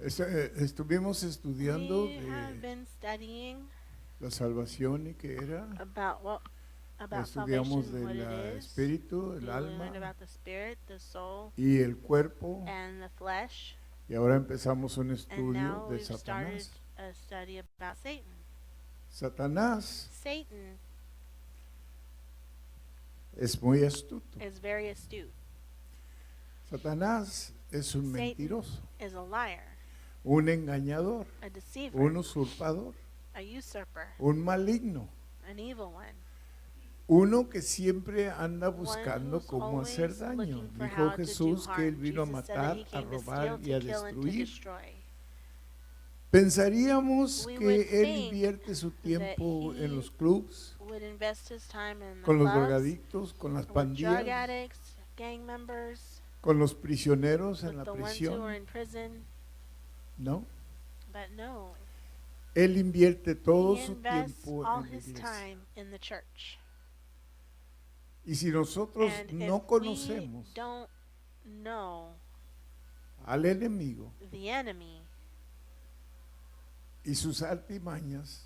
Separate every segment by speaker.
Speaker 1: Estuvimos estudiando
Speaker 2: We have
Speaker 1: de
Speaker 2: been studying
Speaker 1: la salvación y qué era.
Speaker 2: about
Speaker 1: Estudiamos
Speaker 2: salvation, what
Speaker 1: del
Speaker 2: it is.
Speaker 1: espíritu, el
Speaker 2: We
Speaker 1: alma
Speaker 2: learned about the spirit, the soul,
Speaker 1: y el cuerpo.
Speaker 2: and the flesh.
Speaker 1: Y ahora empezamos un
Speaker 2: And
Speaker 1: estudio
Speaker 2: now
Speaker 1: de
Speaker 2: we've started
Speaker 1: Satanás.
Speaker 2: a study about Satan.
Speaker 1: Satanás
Speaker 2: Satan
Speaker 1: es muy astuto.
Speaker 2: is very astute.
Speaker 1: Satanás es un
Speaker 2: Satan
Speaker 1: mentiroso,
Speaker 2: is a liar,
Speaker 1: un engañador,
Speaker 2: a deceiver,
Speaker 1: un usurpador,
Speaker 2: a usurper,
Speaker 1: un maligno,
Speaker 2: an evil one.
Speaker 1: uno que siempre anda
Speaker 2: One
Speaker 1: buscando
Speaker 2: who's
Speaker 1: cómo hacer
Speaker 2: always
Speaker 1: daño.
Speaker 2: looking for
Speaker 1: Dijo
Speaker 2: how to do
Speaker 1: Jesús que él
Speaker 2: harm.
Speaker 1: vino a
Speaker 2: Jesus said that
Speaker 1: matar,
Speaker 2: he
Speaker 1: a
Speaker 2: came to
Speaker 1: robar
Speaker 2: steal,
Speaker 1: y
Speaker 2: to
Speaker 1: a
Speaker 2: kill, and to
Speaker 1: destruir.
Speaker 2: destroy.
Speaker 1: Pensaríamos
Speaker 2: We would
Speaker 1: que él
Speaker 2: think
Speaker 1: invierte su tiempo
Speaker 2: he
Speaker 1: en los clubs,
Speaker 2: Would invest his time in the
Speaker 1: con los
Speaker 2: clubs,
Speaker 1: drogadictos, con las
Speaker 2: with drug
Speaker 1: pandillas,
Speaker 2: addicts, gang members,
Speaker 1: con los prisioneros en
Speaker 2: with
Speaker 1: la
Speaker 2: the ones who are
Speaker 1: prisión.
Speaker 2: in prison.
Speaker 1: No,
Speaker 2: But no,
Speaker 1: él invierte todo
Speaker 2: he
Speaker 1: su
Speaker 2: invests
Speaker 1: tiempo
Speaker 2: all
Speaker 1: en la
Speaker 2: his
Speaker 1: iglesia.
Speaker 2: time in the church.
Speaker 1: Y si nosotros
Speaker 2: And
Speaker 1: no
Speaker 2: if we
Speaker 1: conocemos
Speaker 2: don't know
Speaker 1: al enemigo
Speaker 2: the enemy
Speaker 1: y sus artimañas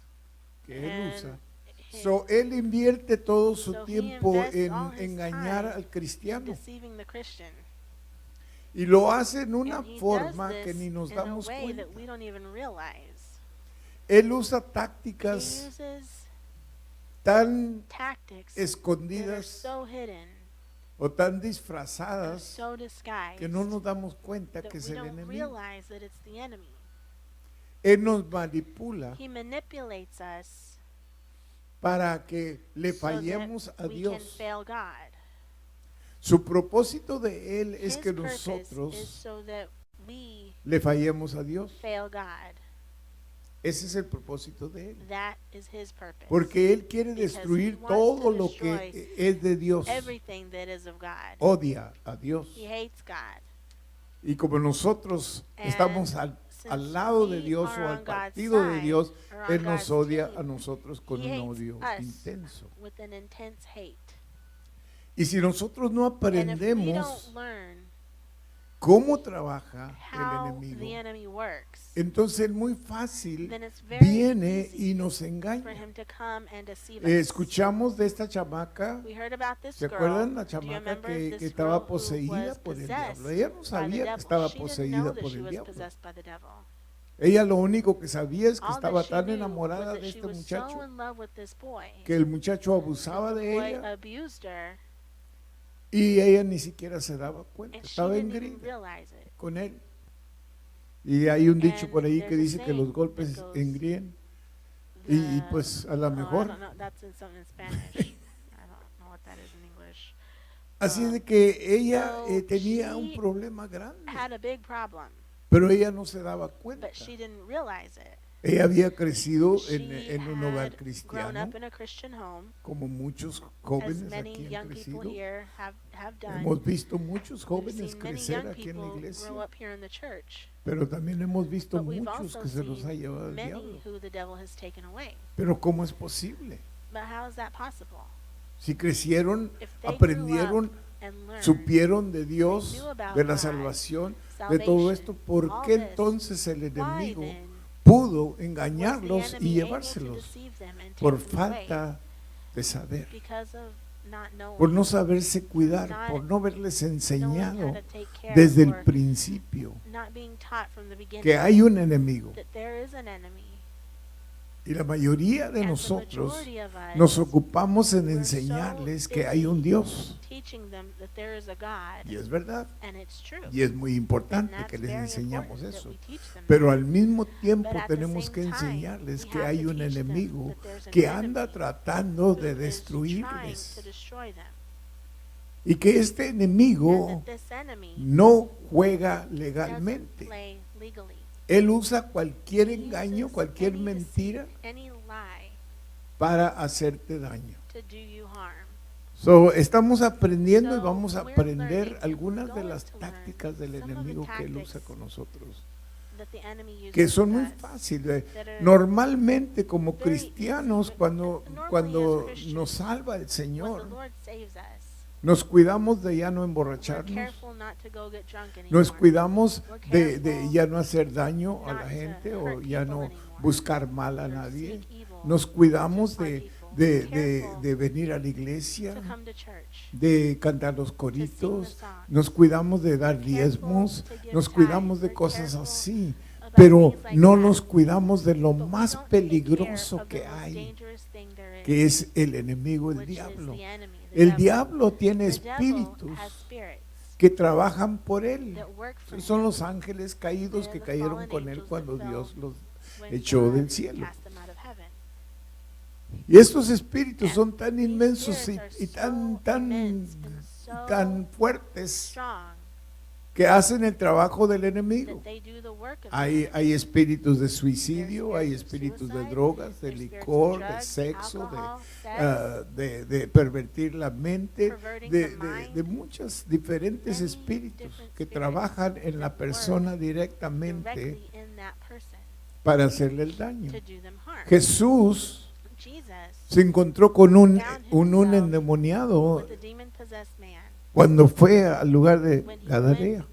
Speaker 1: que él
Speaker 2: and
Speaker 1: usa,
Speaker 2: his
Speaker 1: él invierte todo su
Speaker 2: So he
Speaker 1: tiempo
Speaker 2: invests
Speaker 1: en
Speaker 2: all his
Speaker 1: engañar
Speaker 2: time
Speaker 1: al cristiano.
Speaker 2: deceiving the Christian.
Speaker 1: Y lo hace en una
Speaker 2: And he
Speaker 1: forma
Speaker 2: does
Speaker 1: que
Speaker 2: this
Speaker 1: ni nos
Speaker 2: in a
Speaker 1: damos
Speaker 2: way
Speaker 1: cuenta.
Speaker 2: that we don't even realize.
Speaker 1: Él usa
Speaker 2: He
Speaker 1: tácticas
Speaker 2: uses
Speaker 1: tan
Speaker 2: tactics that are
Speaker 1: escondidas
Speaker 2: so hidden,
Speaker 1: o tan
Speaker 2: and
Speaker 1: disfrazadas
Speaker 2: so disguised,
Speaker 1: que no nos damos cuenta
Speaker 2: that
Speaker 1: que es
Speaker 2: we
Speaker 1: el
Speaker 2: don't
Speaker 1: enemigo.
Speaker 2: realize that it's the enemy.
Speaker 1: Él nos manipula
Speaker 2: He manipulates us
Speaker 1: para que le
Speaker 2: so
Speaker 1: fallemos
Speaker 2: that
Speaker 1: a
Speaker 2: we can
Speaker 1: Dios.
Speaker 2: fail God.
Speaker 1: Su propósito de él es
Speaker 2: His
Speaker 1: que
Speaker 2: purpose is
Speaker 1: nosotros
Speaker 2: so that we
Speaker 1: le fallemos a Dios.
Speaker 2: fail God.
Speaker 1: Ese es el propósito de él.
Speaker 2: That is his purpose.
Speaker 1: Porque él quiere
Speaker 2: Because
Speaker 1: destruir
Speaker 2: he wants
Speaker 1: todo
Speaker 2: to
Speaker 1: lo
Speaker 2: destroy
Speaker 1: que es de Dios.
Speaker 2: everything that is of God.
Speaker 1: Odia a Dios.
Speaker 2: He hates God.
Speaker 1: Y como nosotros
Speaker 2: And
Speaker 1: estamos al
Speaker 2: since
Speaker 1: lado de
Speaker 2: we
Speaker 1: Dios
Speaker 2: are
Speaker 1: o
Speaker 2: on
Speaker 1: al
Speaker 2: God's
Speaker 1: partido de
Speaker 2: side,
Speaker 1: Dios,
Speaker 2: or on
Speaker 1: él nos
Speaker 2: God's
Speaker 1: odia a
Speaker 2: team,
Speaker 1: nosotros con
Speaker 2: he
Speaker 1: un
Speaker 2: hates
Speaker 1: odio
Speaker 2: us
Speaker 1: intenso.
Speaker 2: with an intense hate.
Speaker 1: Y si nosotros no
Speaker 2: And if we
Speaker 1: aprendemos
Speaker 2: don't learn
Speaker 1: cómo trabaja el
Speaker 2: how the
Speaker 1: enemigo,
Speaker 2: enemy works,
Speaker 1: entonces muy fácil
Speaker 2: then it's very
Speaker 1: viene
Speaker 2: easy
Speaker 1: y nos
Speaker 2: for
Speaker 1: engaña.
Speaker 2: him to come and deceive us.
Speaker 1: Escuchamos de esta chamaca,
Speaker 2: We heard about this
Speaker 1: ¿se
Speaker 2: girl.
Speaker 1: acuerdan la
Speaker 2: Do you
Speaker 1: chamaca
Speaker 2: remember
Speaker 1: que
Speaker 2: this
Speaker 1: estaba
Speaker 2: girl who
Speaker 1: poseída
Speaker 2: was
Speaker 1: por el
Speaker 2: possessed
Speaker 1: diablo? Ella no
Speaker 2: by the
Speaker 1: sabía que
Speaker 2: devil?
Speaker 1: estaba
Speaker 2: She didn't know
Speaker 1: poseída
Speaker 2: that
Speaker 1: por
Speaker 2: she
Speaker 1: el
Speaker 2: was
Speaker 1: diablo.
Speaker 2: possessed by the devil.
Speaker 1: Ella lo único que sabía es que
Speaker 2: All
Speaker 1: estaba
Speaker 2: that she
Speaker 1: tan
Speaker 2: knew
Speaker 1: enamorada
Speaker 2: was that
Speaker 1: de
Speaker 2: she
Speaker 1: este
Speaker 2: was so
Speaker 1: muchacho
Speaker 2: in love with this boy.
Speaker 1: que el muchacho
Speaker 2: that
Speaker 1: abusaba
Speaker 2: the
Speaker 1: de
Speaker 2: boy
Speaker 1: ella
Speaker 2: abused her,
Speaker 1: y ella ni siquiera se daba cuenta,
Speaker 2: and she
Speaker 1: estaba
Speaker 2: didn't even
Speaker 1: engreída
Speaker 2: realize it.
Speaker 1: con él. Y hay un dicho
Speaker 2: And
Speaker 1: por ahí que
Speaker 2: there's a
Speaker 1: dice que los
Speaker 2: saying
Speaker 1: golpes
Speaker 2: that goes,
Speaker 1: engríen y
Speaker 2: The-
Speaker 1: pues a lo
Speaker 2: oh, I
Speaker 1: mejor.
Speaker 2: don't know. That's in something in Spanish. I don't know what that is in English.
Speaker 1: Así de que ella
Speaker 2: So
Speaker 1: tenía un
Speaker 2: she
Speaker 1: problema grande,
Speaker 2: Had a big problem,
Speaker 1: pero ella no se daba cuenta.
Speaker 2: but she didn't realize it.
Speaker 1: Ella había crecido
Speaker 2: She
Speaker 1: en un hogar
Speaker 2: had grown
Speaker 1: cristiano,
Speaker 2: up in a Christian home,
Speaker 1: como muchos
Speaker 2: as
Speaker 1: jóvenes
Speaker 2: many
Speaker 1: aquí han
Speaker 2: young people
Speaker 1: crecido.
Speaker 2: here have done.
Speaker 1: Hemos visto muchos
Speaker 2: We've
Speaker 1: jóvenes
Speaker 2: seen many
Speaker 1: crecer
Speaker 2: young
Speaker 1: aquí en la
Speaker 2: people grow
Speaker 1: iglesia,
Speaker 2: up here in the church,
Speaker 1: pero también hemos visto
Speaker 2: but we've
Speaker 1: muchos
Speaker 2: also
Speaker 1: que se los ha
Speaker 2: seen
Speaker 1: llevado el
Speaker 2: many
Speaker 1: diablo.
Speaker 2: who the devil has taken away.
Speaker 1: Pero ¿cómo es posible?
Speaker 2: But how is that possible?
Speaker 1: Si crecieron,
Speaker 2: If they grew
Speaker 1: aprendieron,
Speaker 2: up and learned
Speaker 1: supieron de Dios,
Speaker 2: knew about
Speaker 1: de la
Speaker 2: God,
Speaker 1: salvación, de todo
Speaker 2: salvation,
Speaker 1: esto, ¿por
Speaker 2: all
Speaker 1: qué
Speaker 2: this,
Speaker 1: entonces el
Speaker 2: why
Speaker 1: enemigo
Speaker 2: then
Speaker 1: pudo
Speaker 2: was the
Speaker 1: engañarlos
Speaker 2: enemy
Speaker 1: y
Speaker 2: able to
Speaker 1: llevárselos?
Speaker 2: deceive them and
Speaker 1: Por
Speaker 2: take them away?
Speaker 1: falta de saber,
Speaker 2: Because of not knowing,
Speaker 1: por no saberse cuidar,
Speaker 2: not
Speaker 1: por no haberles
Speaker 2: knowing how
Speaker 1: enseñado
Speaker 2: to take care,
Speaker 1: desde el
Speaker 2: or
Speaker 1: principio
Speaker 2: not being taught from the beginning
Speaker 1: que hay un enemigo.
Speaker 2: that there is an enemy.
Speaker 1: Y la mayoría de
Speaker 2: And the
Speaker 1: nosotros
Speaker 2: majority of us,
Speaker 1: nos ocupamos en
Speaker 2: we're
Speaker 1: enseñarles
Speaker 2: so
Speaker 1: que hay un
Speaker 2: busy
Speaker 1: Dios.
Speaker 2: teaching them that there is a God,
Speaker 1: Y es verdad.
Speaker 2: and it's true.
Speaker 1: Y es muy
Speaker 2: And
Speaker 1: importante
Speaker 2: that's
Speaker 1: que les
Speaker 2: very
Speaker 1: enseñamos
Speaker 2: important that
Speaker 1: eso.
Speaker 2: we teach them
Speaker 1: Pero
Speaker 2: that.
Speaker 1: al mismo tiempo
Speaker 2: But at the
Speaker 1: tenemos
Speaker 2: same
Speaker 1: que
Speaker 2: time,
Speaker 1: enseñarles
Speaker 2: we
Speaker 1: que
Speaker 2: have
Speaker 1: hay
Speaker 2: to
Speaker 1: un
Speaker 2: teach them
Speaker 1: enemigo
Speaker 2: that there's an
Speaker 1: que
Speaker 2: enemy
Speaker 1: anda tratando
Speaker 2: who
Speaker 1: de
Speaker 2: is trying
Speaker 1: destruirles.
Speaker 2: to destroy them.
Speaker 1: Y que este
Speaker 2: And
Speaker 1: enemigo
Speaker 2: that this enemy
Speaker 1: no juega
Speaker 2: doesn't
Speaker 1: legalmente.
Speaker 2: play legally.
Speaker 1: Él usa cualquier
Speaker 2: He
Speaker 1: engaño,
Speaker 2: uses
Speaker 1: cualquier
Speaker 2: any
Speaker 1: mentira
Speaker 2: deceit, any lie
Speaker 1: para hacerte daño.
Speaker 2: to do you harm.
Speaker 1: Estamos aprendiendo y
Speaker 2: So,
Speaker 1: vamos a
Speaker 2: we're
Speaker 1: aprender
Speaker 2: learning,
Speaker 1: algunas
Speaker 2: we're
Speaker 1: de
Speaker 2: going
Speaker 1: las
Speaker 2: to learn
Speaker 1: tácticas del
Speaker 2: some of the
Speaker 1: enemigo que él
Speaker 2: tactics
Speaker 1: usa con nosotros,
Speaker 2: That the enemy uses
Speaker 1: que son muy
Speaker 2: with us,
Speaker 1: fáciles.
Speaker 2: that are
Speaker 1: Normalmente como
Speaker 2: very easy,
Speaker 1: cristianos,
Speaker 2: but
Speaker 1: cuando
Speaker 2: normally as
Speaker 1: cuando
Speaker 2: Christians,
Speaker 1: nos salva el
Speaker 2: when the
Speaker 1: Señor,
Speaker 2: Lord saves us,
Speaker 1: Nos cuidamos de ya no
Speaker 2: We're
Speaker 1: emborracharnos.
Speaker 2: careful not to go get drunk anymore.
Speaker 1: Nos cuidamos
Speaker 2: We're
Speaker 1: de
Speaker 2: careful
Speaker 1: ya no hacer daño a
Speaker 2: not
Speaker 1: la
Speaker 2: to
Speaker 1: gente
Speaker 2: hurt
Speaker 1: o ya
Speaker 2: people
Speaker 1: no
Speaker 2: anymore,
Speaker 1: buscar mal a
Speaker 2: or
Speaker 1: nadie.
Speaker 2: speak evil
Speaker 1: Nos cuidamos
Speaker 2: to
Speaker 1: de,
Speaker 2: harm people.
Speaker 1: de,
Speaker 2: We're
Speaker 1: de,
Speaker 2: careful
Speaker 1: de venir a la iglesia,
Speaker 2: to come to church,
Speaker 1: de cantar los
Speaker 2: to sing the
Speaker 1: coritos.
Speaker 2: songs.
Speaker 1: Nos cuidamos de dar
Speaker 2: We're
Speaker 1: diezmos,
Speaker 2: careful to give
Speaker 1: nos cuidamos
Speaker 2: tithes.
Speaker 1: de
Speaker 2: We're
Speaker 1: cosas
Speaker 2: careful
Speaker 1: así,
Speaker 2: about
Speaker 1: pero
Speaker 2: things like
Speaker 1: no
Speaker 2: that.
Speaker 1: nos cuidamos de lo
Speaker 2: But we
Speaker 1: más
Speaker 2: don't take care
Speaker 1: peligroso
Speaker 2: of the
Speaker 1: que
Speaker 2: most
Speaker 1: hay,
Speaker 2: dangerous thing there is,
Speaker 1: que es el enemigo, el
Speaker 2: which is
Speaker 1: diablo.
Speaker 2: the enemy, the
Speaker 1: El
Speaker 2: devil.
Speaker 1: diablo tiene
Speaker 2: The devil
Speaker 1: espíritus
Speaker 2: has spirits
Speaker 1: que trabajan por él.
Speaker 2: that work for
Speaker 1: Son
Speaker 2: him
Speaker 1: los ángeles caídos
Speaker 2: They're
Speaker 1: que
Speaker 2: the
Speaker 1: cayeron
Speaker 2: fallen
Speaker 1: con él
Speaker 2: angels
Speaker 1: cuando
Speaker 2: that
Speaker 1: Dios
Speaker 2: fell
Speaker 1: los
Speaker 2: when
Speaker 1: echó
Speaker 2: God
Speaker 1: del cielo.
Speaker 2: cast them out of heaven.
Speaker 1: Y estos espíritus son tan
Speaker 2: These
Speaker 1: inmensos
Speaker 2: spirits
Speaker 1: y
Speaker 2: are
Speaker 1: tan,
Speaker 2: so
Speaker 1: tan,
Speaker 2: immense and so
Speaker 1: tan fuertes
Speaker 2: strong
Speaker 1: que hacen el trabajo del enemigo.
Speaker 2: that they do the work of the
Speaker 1: Hay
Speaker 2: enemy.
Speaker 1: espíritus de suicidio, hay
Speaker 2: There's spirits of
Speaker 1: espíritus de
Speaker 2: suicide,
Speaker 1: drogas, de
Speaker 2: there's spirits of
Speaker 1: licor, de
Speaker 2: drugs,
Speaker 1: sexo,
Speaker 2: alcohol, sex,
Speaker 1: de pervertir la mente,
Speaker 2: perverting
Speaker 1: de,
Speaker 2: the
Speaker 1: de,
Speaker 2: mind,
Speaker 1: de muchos diferentes
Speaker 2: many
Speaker 1: espíritus
Speaker 2: different
Speaker 1: que
Speaker 2: spirits
Speaker 1: trabajan en la
Speaker 2: that
Speaker 1: persona
Speaker 2: work
Speaker 1: directamente
Speaker 2: directly in that person
Speaker 1: para hacerle el daño.
Speaker 2: to do them harm.
Speaker 1: Jesús
Speaker 2: Jesus
Speaker 1: se encontró con un
Speaker 2: himself
Speaker 1: endemoniado
Speaker 2: with a demon-possessed man
Speaker 1: cuando fue al lugar de
Speaker 2: when he
Speaker 1: Gadarea.
Speaker 2: went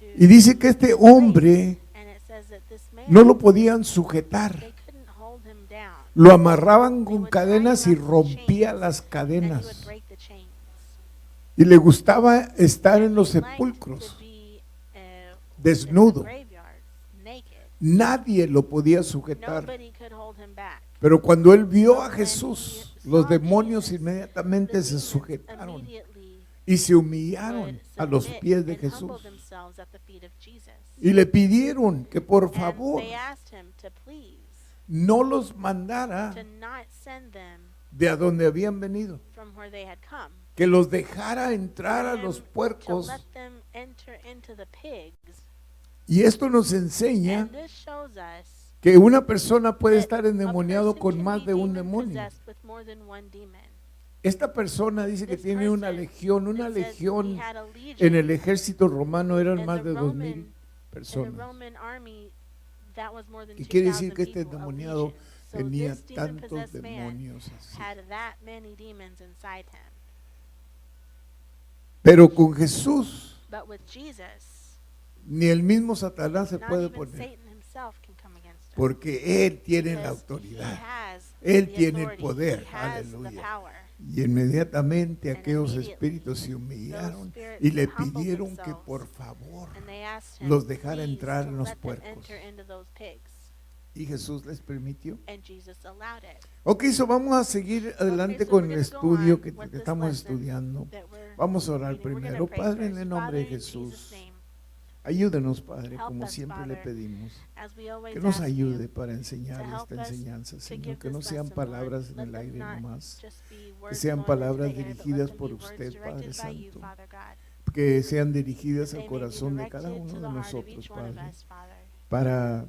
Speaker 2: to-
Speaker 1: Y dice que este hombre
Speaker 2: and it says that this man,
Speaker 1: no lo podían sujetar.
Speaker 2: they couldn't hold him down,
Speaker 1: Lo amarraban con
Speaker 2: They would
Speaker 1: cadenas
Speaker 2: tie
Speaker 1: y
Speaker 2: him up with
Speaker 1: rompía
Speaker 2: chains,
Speaker 1: las
Speaker 2: and he would
Speaker 1: cadenas.
Speaker 2: break the chains.
Speaker 1: Y le gustaba estar en
Speaker 2: And
Speaker 1: los
Speaker 2: he liked
Speaker 1: sepulcros,
Speaker 2: to be, in the
Speaker 1: desnudo.
Speaker 2: graveyard, naked.
Speaker 1: Nadie lo podía sujetar.
Speaker 2: Nobody could hold him back.
Speaker 1: Pero cuando él vio a
Speaker 2: But when
Speaker 1: Jesús,
Speaker 2: he
Speaker 1: los
Speaker 2: saw
Speaker 1: demonios
Speaker 2: Jesus,
Speaker 1: inmediatamente
Speaker 2: The
Speaker 1: se
Speaker 2: demons
Speaker 1: sujetaron
Speaker 2: immediately
Speaker 1: y se
Speaker 2: would
Speaker 1: humillaron a los
Speaker 2: submit
Speaker 1: pies de
Speaker 2: and humble
Speaker 1: Jesús.
Speaker 2: themselves at the feet of Jesus.
Speaker 1: Y le pidieron que por
Speaker 2: And
Speaker 1: favor
Speaker 2: they asked him to please
Speaker 1: no los mandara
Speaker 2: to not send them
Speaker 1: de a donde habían venido,
Speaker 2: from where they had come.
Speaker 1: que los dejara entrar a
Speaker 2: For
Speaker 1: los
Speaker 2: him to
Speaker 1: puercos.
Speaker 2: let them enter into the pigs.
Speaker 1: Y esto nos enseña
Speaker 2: And this shows us
Speaker 1: que una persona puede
Speaker 2: that
Speaker 1: estar
Speaker 2: a
Speaker 1: endemoniado
Speaker 2: person
Speaker 1: con
Speaker 2: can
Speaker 1: más
Speaker 2: be
Speaker 1: de un demonio.
Speaker 2: demon-possessed with more than one demon.
Speaker 1: Esta persona dice que
Speaker 2: This
Speaker 1: tiene una
Speaker 2: person,
Speaker 1: legión. Una
Speaker 2: it says
Speaker 1: legión
Speaker 2: he had a legion.
Speaker 1: en el ejército romano eran
Speaker 2: In
Speaker 1: más
Speaker 2: the
Speaker 1: de 2,000
Speaker 2: In the
Speaker 1: personas.
Speaker 2: Roman army, that was more than
Speaker 1: Y quiere decir
Speaker 2: 2,000
Speaker 1: que este
Speaker 2: people, a
Speaker 1: endemoniado
Speaker 2: legion. So
Speaker 1: tenía
Speaker 2: this
Speaker 1: tantos
Speaker 2: demon-possessed man
Speaker 1: demonios así.
Speaker 2: had that many demons inside him.
Speaker 1: Pero con Jesús
Speaker 2: But with Jesus,
Speaker 1: ni el mismo Satanás se
Speaker 2: not
Speaker 1: puede
Speaker 2: even
Speaker 1: poner,
Speaker 2: Satan himself can come against him.
Speaker 1: porque Él tiene la
Speaker 2: Because he
Speaker 1: autoridad.
Speaker 2: has
Speaker 1: Él
Speaker 2: the
Speaker 1: tiene el
Speaker 2: authority,
Speaker 1: poder.
Speaker 2: he has the
Speaker 1: Aleluya.
Speaker 2: power.
Speaker 1: Y inmediatamente
Speaker 2: And
Speaker 1: aquellos
Speaker 2: immediately,
Speaker 1: espíritus se
Speaker 2: those
Speaker 1: humillaron
Speaker 2: spirits
Speaker 1: y le
Speaker 2: humbled
Speaker 1: pidieron que
Speaker 2: themselves,
Speaker 1: por favor
Speaker 2: And they asked him,
Speaker 1: los dejara
Speaker 2: please,
Speaker 1: entrar
Speaker 2: to
Speaker 1: en los
Speaker 2: let them
Speaker 1: puercos.
Speaker 2: enter into those pigs.
Speaker 1: Y Jesús les permitió.
Speaker 2: And Jesus allowed it.
Speaker 1: Ok, vamos a seguir adelante
Speaker 2: so
Speaker 1: con
Speaker 2: we're
Speaker 1: el
Speaker 2: gonna go
Speaker 1: estudio
Speaker 2: on
Speaker 1: que
Speaker 2: with this
Speaker 1: estamos
Speaker 2: lesson
Speaker 1: estudiando.
Speaker 2: that we're
Speaker 1: Vamos a orar
Speaker 2: reading. We're gonna
Speaker 1: primero.
Speaker 2: pray
Speaker 1: Padre, en
Speaker 2: first.
Speaker 1: el nombre de
Speaker 2: Father, in Jesus'
Speaker 1: Jesús,
Speaker 2: name,
Speaker 1: ayúdenos, Padre,
Speaker 2: help
Speaker 1: como
Speaker 2: us,
Speaker 1: siempre le
Speaker 2: Father,
Speaker 1: pedimos,
Speaker 2: as we always
Speaker 1: que nos
Speaker 2: ask
Speaker 1: ayude
Speaker 2: you
Speaker 1: para enseñar
Speaker 2: to help
Speaker 1: esta
Speaker 2: us
Speaker 1: enseñanza,
Speaker 2: to
Speaker 1: Señor,
Speaker 2: give
Speaker 1: que
Speaker 2: this
Speaker 1: no sean
Speaker 2: lesson, Lord.
Speaker 1: palabras en
Speaker 2: Let
Speaker 1: el
Speaker 2: them
Speaker 1: aire
Speaker 2: not
Speaker 1: nomás,
Speaker 2: just be
Speaker 1: que
Speaker 2: words
Speaker 1: sean
Speaker 2: going into
Speaker 1: palabras
Speaker 2: the air, but let
Speaker 1: dirigidas
Speaker 2: them
Speaker 1: por
Speaker 2: be words
Speaker 1: usted, Padre
Speaker 2: directed by you,
Speaker 1: Santo,
Speaker 2: Father God.
Speaker 1: que sean dirigidas
Speaker 2: That
Speaker 1: al
Speaker 2: they may be
Speaker 1: corazón de cada
Speaker 2: directed
Speaker 1: uno
Speaker 2: to
Speaker 1: de
Speaker 2: the heart of
Speaker 1: nosotros,
Speaker 2: each one of
Speaker 1: Padre,
Speaker 2: us, Father,
Speaker 1: para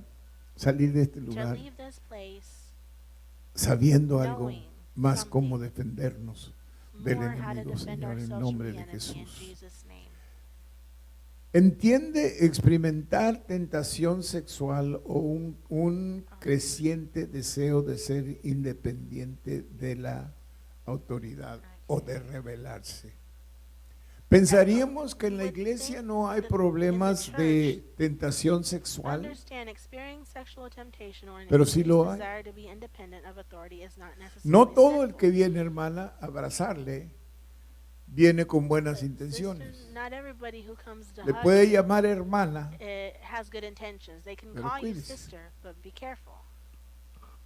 Speaker 1: salir de este
Speaker 2: to
Speaker 1: lugar
Speaker 2: leave this place
Speaker 1: sabiendo algo
Speaker 2: knowing
Speaker 1: más cómo
Speaker 2: something
Speaker 1: defendernos del
Speaker 2: more how to
Speaker 1: enemigo,
Speaker 2: defend
Speaker 1: Señor, en
Speaker 2: ourselves from
Speaker 1: nombre
Speaker 2: the
Speaker 1: de
Speaker 2: enemy in
Speaker 1: Jesús.
Speaker 2: Jesus' name.
Speaker 1: Entiende experimentar tentación sexual o un creciente deseo de ser independiente de la autoridad o de rebelarse. Pensaríamos que en la iglesia no hay problemas de tentación sexual,
Speaker 2: Understand, experiencing sexual temptation or an
Speaker 1: pero sí lo
Speaker 2: increased
Speaker 1: hay.
Speaker 2: desire to be independent of authority is not
Speaker 1: No
Speaker 2: necessarily
Speaker 1: todo el
Speaker 2: sinful.
Speaker 1: que viene, hermana, a abrazarle viene con buenas
Speaker 2: But
Speaker 1: intenciones.
Speaker 2: sister, not everybody who comes to
Speaker 1: Le
Speaker 2: hug
Speaker 1: puede
Speaker 2: you,
Speaker 1: llamar hermana.
Speaker 2: has good intentions. They can
Speaker 1: Pero
Speaker 2: call you
Speaker 1: cuídese.
Speaker 2: sister, but be careful.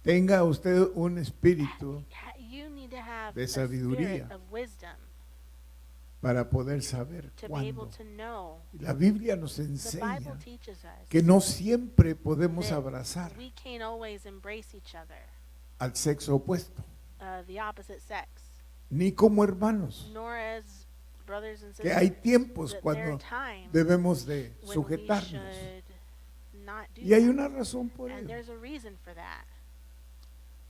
Speaker 1: Tenga usted un espíritu
Speaker 2: You need to have
Speaker 1: de
Speaker 2: a
Speaker 1: sabiduría
Speaker 2: spirit of wisdom
Speaker 1: para poder saber
Speaker 2: to be able
Speaker 1: cuándo.
Speaker 2: to know.
Speaker 1: La Biblia nos
Speaker 2: The Bible
Speaker 1: enseña
Speaker 2: teaches us
Speaker 1: que no siempre podemos
Speaker 2: that
Speaker 1: abrazar
Speaker 2: we can't always embrace each other,
Speaker 1: al sexo opuesto,
Speaker 2: the opposite sex,
Speaker 1: ni como hermanos,
Speaker 2: nor as brothers and
Speaker 1: que hay
Speaker 2: sisters.
Speaker 1: tiempos
Speaker 2: That there are
Speaker 1: cuando
Speaker 2: times
Speaker 1: debemos de
Speaker 2: when we
Speaker 1: sujetarnos.
Speaker 2: should not do
Speaker 1: Y hay
Speaker 2: that.
Speaker 1: una razón por
Speaker 2: And
Speaker 1: ello.
Speaker 2: there's a reason for that.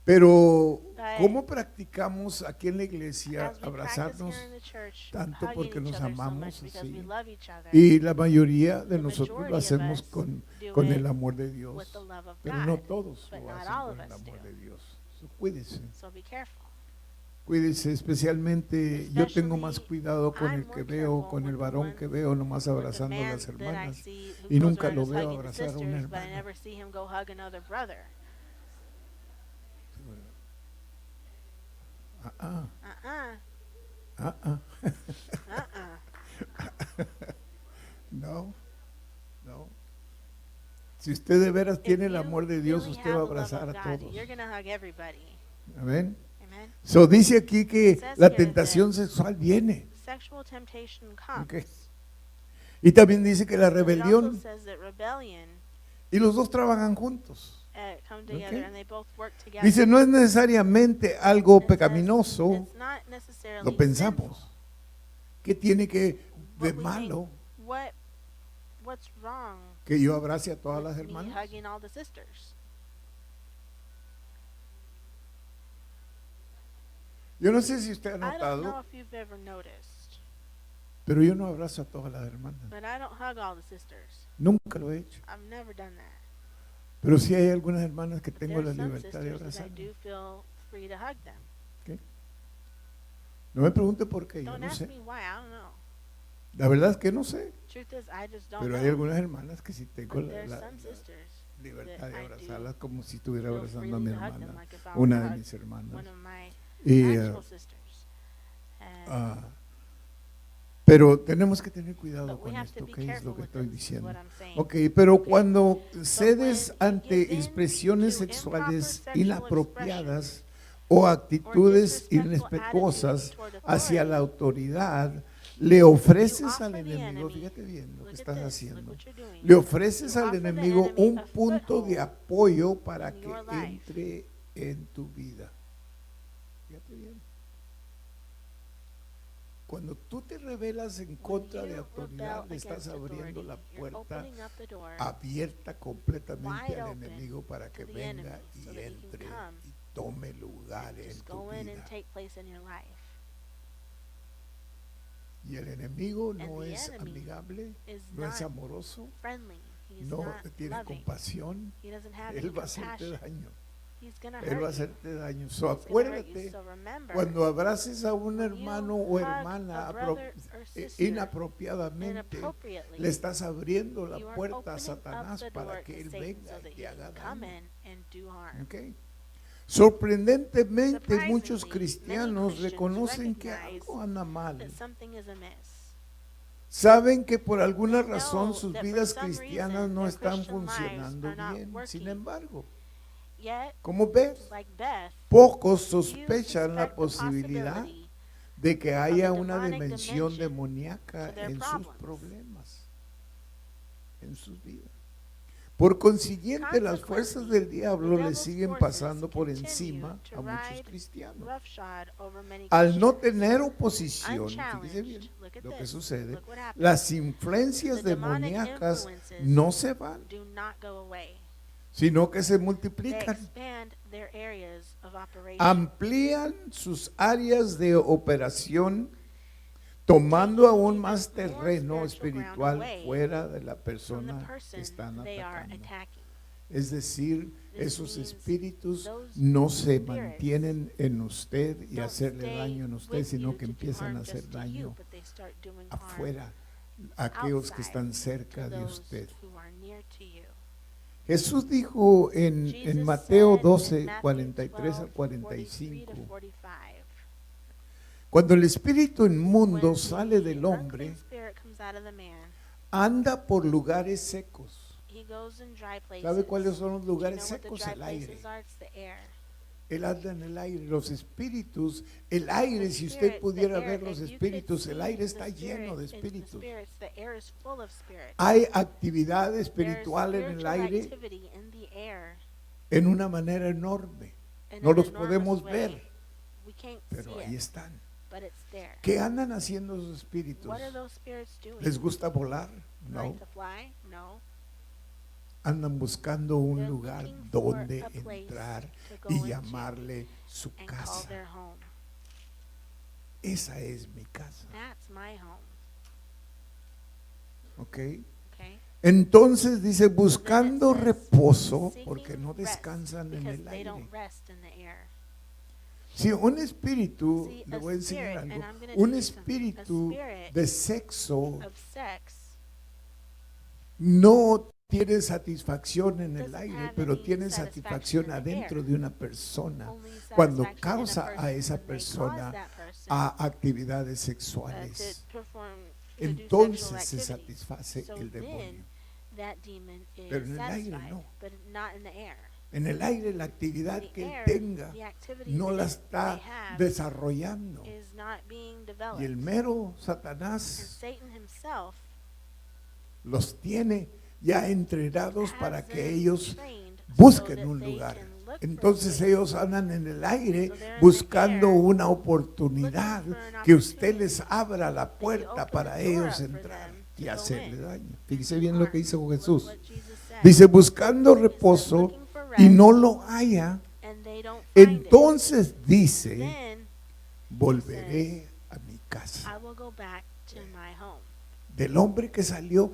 Speaker 1: Pero,
Speaker 2: But
Speaker 1: ¿cómo practicamos aquí en la iglesia
Speaker 2: As we practice
Speaker 1: abrazarnos?
Speaker 2: here in the church,
Speaker 1: tanto
Speaker 2: hugging
Speaker 1: porque
Speaker 2: each
Speaker 1: nos
Speaker 2: other so
Speaker 1: amamos
Speaker 2: much because
Speaker 1: así?
Speaker 2: we love each other
Speaker 1: Y la mayoría de
Speaker 2: The
Speaker 1: nosotros
Speaker 2: majority
Speaker 1: lo
Speaker 2: of
Speaker 1: hacemos
Speaker 2: us
Speaker 1: con
Speaker 2: do
Speaker 1: el
Speaker 2: it
Speaker 1: amor de
Speaker 2: with
Speaker 1: Dios,
Speaker 2: the love of
Speaker 1: pero no
Speaker 2: God,
Speaker 1: todos
Speaker 2: but
Speaker 1: lo
Speaker 2: not
Speaker 1: hacen
Speaker 2: all
Speaker 1: con
Speaker 2: of
Speaker 1: el
Speaker 2: us
Speaker 1: amor
Speaker 2: do.
Speaker 1: de Dios. So, cuídese.
Speaker 2: So be careful.
Speaker 1: Cuídese, especialmente yo tengo más cuidado con el que veo, con el varón que veo nomás
Speaker 2: with the
Speaker 1: abrazando a
Speaker 2: man
Speaker 1: las
Speaker 2: that I
Speaker 1: hermanas
Speaker 2: see who
Speaker 1: y
Speaker 2: goes
Speaker 1: nunca
Speaker 2: around
Speaker 1: lo
Speaker 2: just
Speaker 1: veo
Speaker 2: hugging the
Speaker 1: abrazar a una
Speaker 2: sisters, but I
Speaker 1: hermana.
Speaker 2: never see him go hug another brother.
Speaker 1: Ah, ah,
Speaker 2: Uh-uh.
Speaker 1: ah, ah.
Speaker 2: Uh-uh.
Speaker 1: No, no. Si usted de veras
Speaker 2: If
Speaker 1: tiene el
Speaker 2: you
Speaker 1: amor de Dios,
Speaker 2: really
Speaker 1: usted va a
Speaker 2: have the love
Speaker 1: abrazar
Speaker 2: of
Speaker 1: a
Speaker 2: God,
Speaker 1: todos.
Speaker 2: you're going to hug everybody.
Speaker 1: Amén.
Speaker 2: Amen.
Speaker 1: So dice aquí que
Speaker 2: It says
Speaker 1: la
Speaker 2: here
Speaker 1: tentación sexual viene.
Speaker 2: Sexual temptation comes.
Speaker 1: Ok. Y también dice que la
Speaker 2: But it also
Speaker 1: rebelión,
Speaker 2: says that rebellion
Speaker 1: y los dos trabajan juntos.
Speaker 2: come together
Speaker 1: Okay.
Speaker 2: and they both work together.
Speaker 1: Dice, no es necesariamente algo
Speaker 2: It says
Speaker 1: pecaminoso,
Speaker 2: it's not necessarily
Speaker 1: lo pensamos. ¿Qué tiene que de
Speaker 2: What we think-
Speaker 1: malo
Speaker 2: sinful. What's wrong
Speaker 1: que yo abrace a todas las
Speaker 2: with me
Speaker 1: hermanas?
Speaker 2: hugging all the sisters?
Speaker 1: Yo no sé si usted ha
Speaker 2: I don't know
Speaker 1: notado,
Speaker 2: if you've ever noticed,
Speaker 1: pero yo no abrazo a todas las hermanas.
Speaker 2: but I don't hug all the sisters.
Speaker 1: Nunca lo he hecho.
Speaker 2: I've never done that.
Speaker 1: Pero sí hay algunas hermanas que
Speaker 2: But
Speaker 1: tengo la
Speaker 2: there's some
Speaker 1: libertad de
Speaker 2: sisters that I
Speaker 1: abrazar.
Speaker 2: do feel free to hug them.
Speaker 1: No me pregunte por qué, yo
Speaker 2: Don't
Speaker 1: no
Speaker 2: ask
Speaker 1: sé.
Speaker 2: me why, I don't know.
Speaker 1: La verdad es que no sé.
Speaker 2: Truth is, I just don't
Speaker 1: Pero hay
Speaker 2: know.
Speaker 1: algunas hermanas que sí tengo
Speaker 2: But
Speaker 1: la,
Speaker 2: there's
Speaker 1: la-
Speaker 2: some
Speaker 1: la
Speaker 2: sisters
Speaker 1: libertad
Speaker 2: that
Speaker 1: de
Speaker 2: I do
Speaker 1: abrazarlas como si estuviera
Speaker 2: feel
Speaker 1: abrazando a mi
Speaker 2: freely to hug them,
Speaker 1: hermana,
Speaker 2: like if I were
Speaker 1: una
Speaker 2: to
Speaker 1: de
Speaker 2: hug
Speaker 1: mis hermanas.
Speaker 2: one of my
Speaker 1: Y,
Speaker 2: actual sisters. And
Speaker 1: ah, pero tenemos que tener cuidado
Speaker 2: but we
Speaker 1: con
Speaker 2: have to
Speaker 1: esto,
Speaker 2: be
Speaker 1: que es
Speaker 2: careful
Speaker 1: lo que
Speaker 2: with
Speaker 1: estoy
Speaker 2: this, is
Speaker 1: diciendo.
Speaker 2: what I'm saying.
Speaker 1: Ok, pero
Speaker 2: Okay.
Speaker 1: cuando cedes
Speaker 2: when you
Speaker 1: ante
Speaker 2: give in
Speaker 1: expresiones
Speaker 2: to improper
Speaker 1: sexuales
Speaker 2: sexual
Speaker 1: inapropiadas o actitudes
Speaker 2: disrespectful
Speaker 1: irrespetuosas
Speaker 2: attitudes toward
Speaker 1: hacia
Speaker 2: authority,
Speaker 1: la autoridad, le ofreces
Speaker 2: you
Speaker 1: al
Speaker 2: offer the
Speaker 1: enemigo,
Speaker 2: enemy,
Speaker 1: fíjate bien lo
Speaker 2: look
Speaker 1: que
Speaker 2: at
Speaker 1: estás
Speaker 2: this,
Speaker 1: haciendo,
Speaker 2: look what you're doing.
Speaker 1: le ofreces
Speaker 2: You
Speaker 1: al
Speaker 2: offer the
Speaker 1: enemigo
Speaker 2: enemy
Speaker 1: un
Speaker 2: a
Speaker 1: punto de
Speaker 2: foothold
Speaker 1: apoyo para
Speaker 2: in
Speaker 1: que
Speaker 2: your life.
Speaker 1: entre en tu vida. Fíjate bien. Cuando tú te rebelas en
Speaker 2: When
Speaker 1: contra de
Speaker 2: you
Speaker 1: autoridad,
Speaker 2: rebel
Speaker 1: le estás
Speaker 2: against
Speaker 1: abriendo
Speaker 2: authority,
Speaker 1: la
Speaker 2: you're
Speaker 1: puerta
Speaker 2: opening up the door
Speaker 1: abierta completamente
Speaker 2: wide
Speaker 1: al
Speaker 2: open
Speaker 1: enemigo para que
Speaker 2: to the
Speaker 1: venga
Speaker 2: enemy
Speaker 1: y
Speaker 2: so that he can
Speaker 1: entre
Speaker 2: come
Speaker 1: y tome lugar
Speaker 2: and
Speaker 1: en
Speaker 2: just
Speaker 1: tu
Speaker 2: go in
Speaker 1: vida.
Speaker 2: and take place in your life.
Speaker 1: Y el enemigo
Speaker 2: And
Speaker 1: no
Speaker 2: the
Speaker 1: es
Speaker 2: enemy
Speaker 1: amigable,
Speaker 2: is
Speaker 1: no es
Speaker 2: not
Speaker 1: amoroso,
Speaker 2: friendly. He's
Speaker 1: no
Speaker 2: not
Speaker 1: tiene
Speaker 2: loving.
Speaker 1: compasión,
Speaker 2: He doesn't have
Speaker 1: él
Speaker 2: any
Speaker 1: va a hacerte
Speaker 2: compassion.
Speaker 1: daño,
Speaker 2: He's gonna
Speaker 1: él va a
Speaker 2: hurt you.
Speaker 1: hacerte daño. So,
Speaker 2: He's gonna hurt you.
Speaker 1: acuérdate,
Speaker 2: So remember,
Speaker 1: cuando abraces a un
Speaker 2: when you
Speaker 1: hermano o
Speaker 2: hug
Speaker 1: hermana
Speaker 2: a brother or sister
Speaker 1: inapropiadamente,
Speaker 2: inappropriately,
Speaker 1: le estás abriendo la
Speaker 2: you are
Speaker 1: puerta a
Speaker 2: opening up
Speaker 1: Satanás
Speaker 2: the
Speaker 1: para
Speaker 2: door
Speaker 1: que
Speaker 2: to
Speaker 1: él
Speaker 2: Satan
Speaker 1: venga
Speaker 2: so that
Speaker 1: y
Speaker 2: he
Speaker 1: haga
Speaker 2: can come
Speaker 1: daño.
Speaker 2: in and do harm.
Speaker 1: ¿Ok? Sorprendentemente, muchos
Speaker 2: Surprisingly,
Speaker 1: cristianos
Speaker 2: many Christians
Speaker 1: reconocen que
Speaker 2: recognize
Speaker 1: algo anda mal.
Speaker 2: That something is amiss.
Speaker 1: Saben que por alguna
Speaker 2: They
Speaker 1: razón
Speaker 2: know
Speaker 1: sus
Speaker 2: that for
Speaker 1: vidas
Speaker 2: some
Speaker 1: cristianas
Speaker 2: reason
Speaker 1: no
Speaker 2: their
Speaker 1: están
Speaker 2: Christian lives
Speaker 1: funcionando
Speaker 2: are not
Speaker 1: bien. Sin
Speaker 2: working.
Speaker 1: embargo,
Speaker 2: Yet,
Speaker 1: como ves,
Speaker 2: like Beth,
Speaker 1: pocos
Speaker 2: you
Speaker 1: sospechan la
Speaker 2: suspect the
Speaker 1: posibilidad
Speaker 2: possibility
Speaker 1: de que haya
Speaker 2: a
Speaker 1: una
Speaker 2: demonic
Speaker 1: dimensión
Speaker 2: dimension
Speaker 1: demoníaca
Speaker 2: to their
Speaker 1: en sus
Speaker 2: problems.
Speaker 1: problemas, en sus vidas. Por consiguiente, las fuerzas del diablo le siguen pasando por encima a muchos cristianos.
Speaker 2: roughshod over many
Speaker 1: Al no
Speaker 2: Christians.
Speaker 1: tener oposición, fíjese bien
Speaker 2: Unchallenged, look at
Speaker 1: lo que
Speaker 2: this,
Speaker 1: sucede,
Speaker 2: look what happens.
Speaker 1: las influencias
Speaker 2: The demonic
Speaker 1: demoníacas
Speaker 2: influences
Speaker 1: no se van,
Speaker 2: do not go away.
Speaker 1: sino que se
Speaker 2: They
Speaker 1: multiplican,
Speaker 2: expand their areas of operation.
Speaker 1: amplían sus áreas de operación, tomando aún más terreno espiritual fuera de la
Speaker 2: from the
Speaker 1: persona que
Speaker 2: person
Speaker 1: están
Speaker 2: they are
Speaker 1: atacando.
Speaker 2: attacking.
Speaker 1: Es decir,
Speaker 2: This
Speaker 1: esos
Speaker 2: means
Speaker 1: espíritus
Speaker 2: those
Speaker 1: no se
Speaker 2: spirits
Speaker 1: mantienen en usted y
Speaker 2: don't
Speaker 1: hacerle
Speaker 2: stay
Speaker 1: daño en usted,
Speaker 2: with
Speaker 1: sino
Speaker 2: you
Speaker 1: que
Speaker 2: to do
Speaker 1: empiezan a
Speaker 2: harm
Speaker 1: hacer
Speaker 2: just to you,
Speaker 1: daño
Speaker 2: but they start doing harm
Speaker 1: afuera, a aquellos que están
Speaker 2: outside
Speaker 1: cerca
Speaker 2: to
Speaker 1: de
Speaker 2: those
Speaker 1: usted.
Speaker 2: who are near to you.
Speaker 1: Jesús dijo en
Speaker 2: Jesus
Speaker 1: Mateo
Speaker 2: said in
Speaker 1: 12,
Speaker 2: Matthew
Speaker 1: 43 al
Speaker 2: 12, 43
Speaker 1: 45,
Speaker 2: to 45,
Speaker 1: cuando el espíritu inmundo
Speaker 2: when
Speaker 1: sale
Speaker 2: the
Speaker 1: del hombre,
Speaker 2: unclean spirit comes out of the man,
Speaker 1: anda por lugares secos.
Speaker 2: he goes in dry places.
Speaker 1: ¿Sabe cuáles son los
Speaker 2: Do you
Speaker 1: lugares
Speaker 2: know what the
Speaker 1: secos?
Speaker 2: dry
Speaker 1: El aire.
Speaker 2: places are? It's the air.
Speaker 1: Él anda en el aire, los espíritus, el aire,
Speaker 2: The
Speaker 1: si usted
Speaker 2: spirit,
Speaker 1: pudiera
Speaker 2: the
Speaker 1: ver
Speaker 2: air,
Speaker 1: los
Speaker 2: if you could
Speaker 1: espíritus, el
Speaker 2: see
Speaker 1: aire
Speaker 2: the
Speaker 1: está lleno de
Speaker 2: spirit, it's the
Speaker 1: espíritus.
Speaker 2: spirits, the air is full of spirits.
Speaker 1: Hay actividad
Speaker 2: There's
Speaker 1: espiritual en el
Speaker 2: spiritual
Speaker 1: aire
Speaker 2: activity in the air
Speaker 1: en una manera enorme.
Speaker 2: in
Speaker 1: No
Speaker 2: an
Speaker 1: los
Speaker 2: enormous
Speaker 1: podemos
Speaker 2: way.
Speaker 1: ver,
Speaker 2: We can't
Speaker 1: pero
Speaker 2: see
Speaker 1: ahí
Speaker 2: it,
Speaker 1: están.
Speaker 2: but it's there.
Speaker 1: ¿Qué andan haciendo esos espíritus?
Speaker 2: What are those spirits doing?
Speaker 1: ¿Les gusta volar? No.
Speaker 2: Like to fly? No.
Speaker 1: Andan buscando un
Speaker 2: They're
Speaker 1: lugar
Speaker 2: looking for
Speaker 1: donde
Speaker 2: a place
Speaker 1: entrar
Speaker 2: to go
Speaker 1: y
Speaker 2: into
Speaker 1: llamarle su
Speaker 2: and call
Speaker 1: casa.
Speaker 2: their home.
Speaker 1: Esa es mi casa.
Speaker 2: That's my home.
Speaker 1: ¿Ok?
Speaker 2: Okay.
Speaker 1: Entonces dice, buscando
Speaker 2: says,
Speaker 1: reposo,
Speaker 2: Seeking
Speaker 1: porque no
Speaker 2: rest,
Speaker 1: descansan en
Speaker 2: because
Speaker 1: el
Speaker 2: they
Speaker 1: aire.
Speaker 2: don't rest in the air.
Speaker 1: Sí, un espíritu,
Speaker 2: See,
Speaker 1: le
Speaker 2: a
Speaker 1: voy a enseñar
Speaker 2: spirit,
Speaker 1: algo,
Speaker 2: and I'm gonna
Speaker 1: un
Speaker 2: teach you something. A
Speaker 1: espíritu
Speaker 2: spirit
Speaker 1: de sexo
Speaker 2: of sex
Speaker 1: no tiene satisfacción en el
Speaker 2: doesn't
Speaker 1: aire,
Speaker 2: have
Speaker 1: pero
Speaker 2: any
Speaker 1: tiene
Speaker 2: satisfaction
Speaker 1: satisfacción
Speaker 2: in the
Speaker 1: adentro
Speaker 2: air.
Speaker 1: de una persona
Speaker 2: Only
Speaker 1: cuando
Speaker 2: satisfaction in
Speaker 1: causa a
Speaker 2: person
Speaker 1: esa
Speaker 2: when they
Speaker 1: persona
Speaker 2: cause that person
Speaker 1: a actividades
Speaker 2: to
Speaker 1: sexuales.
Speaker 2: perform, to do
Speaker 1: Entonces
Speaker 2: sexual
Speaker 1: se
Speaker 2: activities.
Speaker 1: satisface
Speaker 2: So
Speaker 1: el
Speaker 2: then
Speaker 1: demonio.
Speaker 2: that demon is
Speaker 1: Pero en el aire
Speaker 2: satisfied,
Speaker 1: no.
Speaker 2: but not in the air.
Speaker 1: En el aire la
Speaker 2: In
Speaker 1: actividad
Speaker 2: the
Speaker 1: que él
Speaker 2: air,
Speaker 1: tenga
Speaker 2: the activity
Speaker 1: no
Speaker 2: that
Speaker 1: la
Speaker 2: they
Speaker 1: está
Speaker 2: have
Speaker 1: desarrollando.
Speaker 2: is not being
Speaker 1: Y el
Speaker 2: developed.
Speaker 1: mero
Speaker 2: And
Speaker 1: Satanás
Speaker 2: Satan himself
Speaker 1: los tiene ya entrenados
Speaker 2: has
Speaker 1: para que
Speaker 2: them
Speaker 1: ellos
Speaker 2: trained so
Speaker 1: busquen
Speaker 2: that
Speaker 1: un
Speaker 2: they
Speaker 1: lugar.
Speaker 2: can look for a
Speaker 1: Entonces
Speaker 2: place.
Speaker 1: ellos andan en el aire
Speaker 2: So they're in the
Speaker 1: buscando
Speaker 2: air,
Speaker 1: una oportunidad
Speaker 2: looking for an
Speaker 1: que usted
Speaker 2: opportunity,
Speaker 1: les abra la
Speaker 2: that you
Speaker 1: puerta
Speaker 2: open
Speaker 1: para
Speaker 2: the door
Speaker 1: ellos
Speaker 2: up for
Speaker 1: entrar
Speaker 2: them
Speaker 1: y
Speaker 2: to go
Speaker 1: hacerle
Speaker 2: in
Speaker 1: daño.
Speaker 2: and
Speaker 1: Fíjese
Speaker 2: do
Speaker 1: bien lo
Speaker 2: harm.
Speaker 1: que dijo
Speaker 2: Look
Speaker 1: Jesús.
Speaker 2: what Jesus said.
Speaker 1: Dice, buscando
Speaker 2: He said,
Speaker 1: reposo
Speaker 2: looking for
Speaker 1: y
Speaker 2: rest,
Speaker 1: no lo haya,
Speaker 2: and they don't find it.
Speaker 1: entonces dice,
Speaker 2: Then
Speaker 1: volveré a mi casa.
Speaker 2: I will go back to my home.
Speaker 1: Del hombre que salió,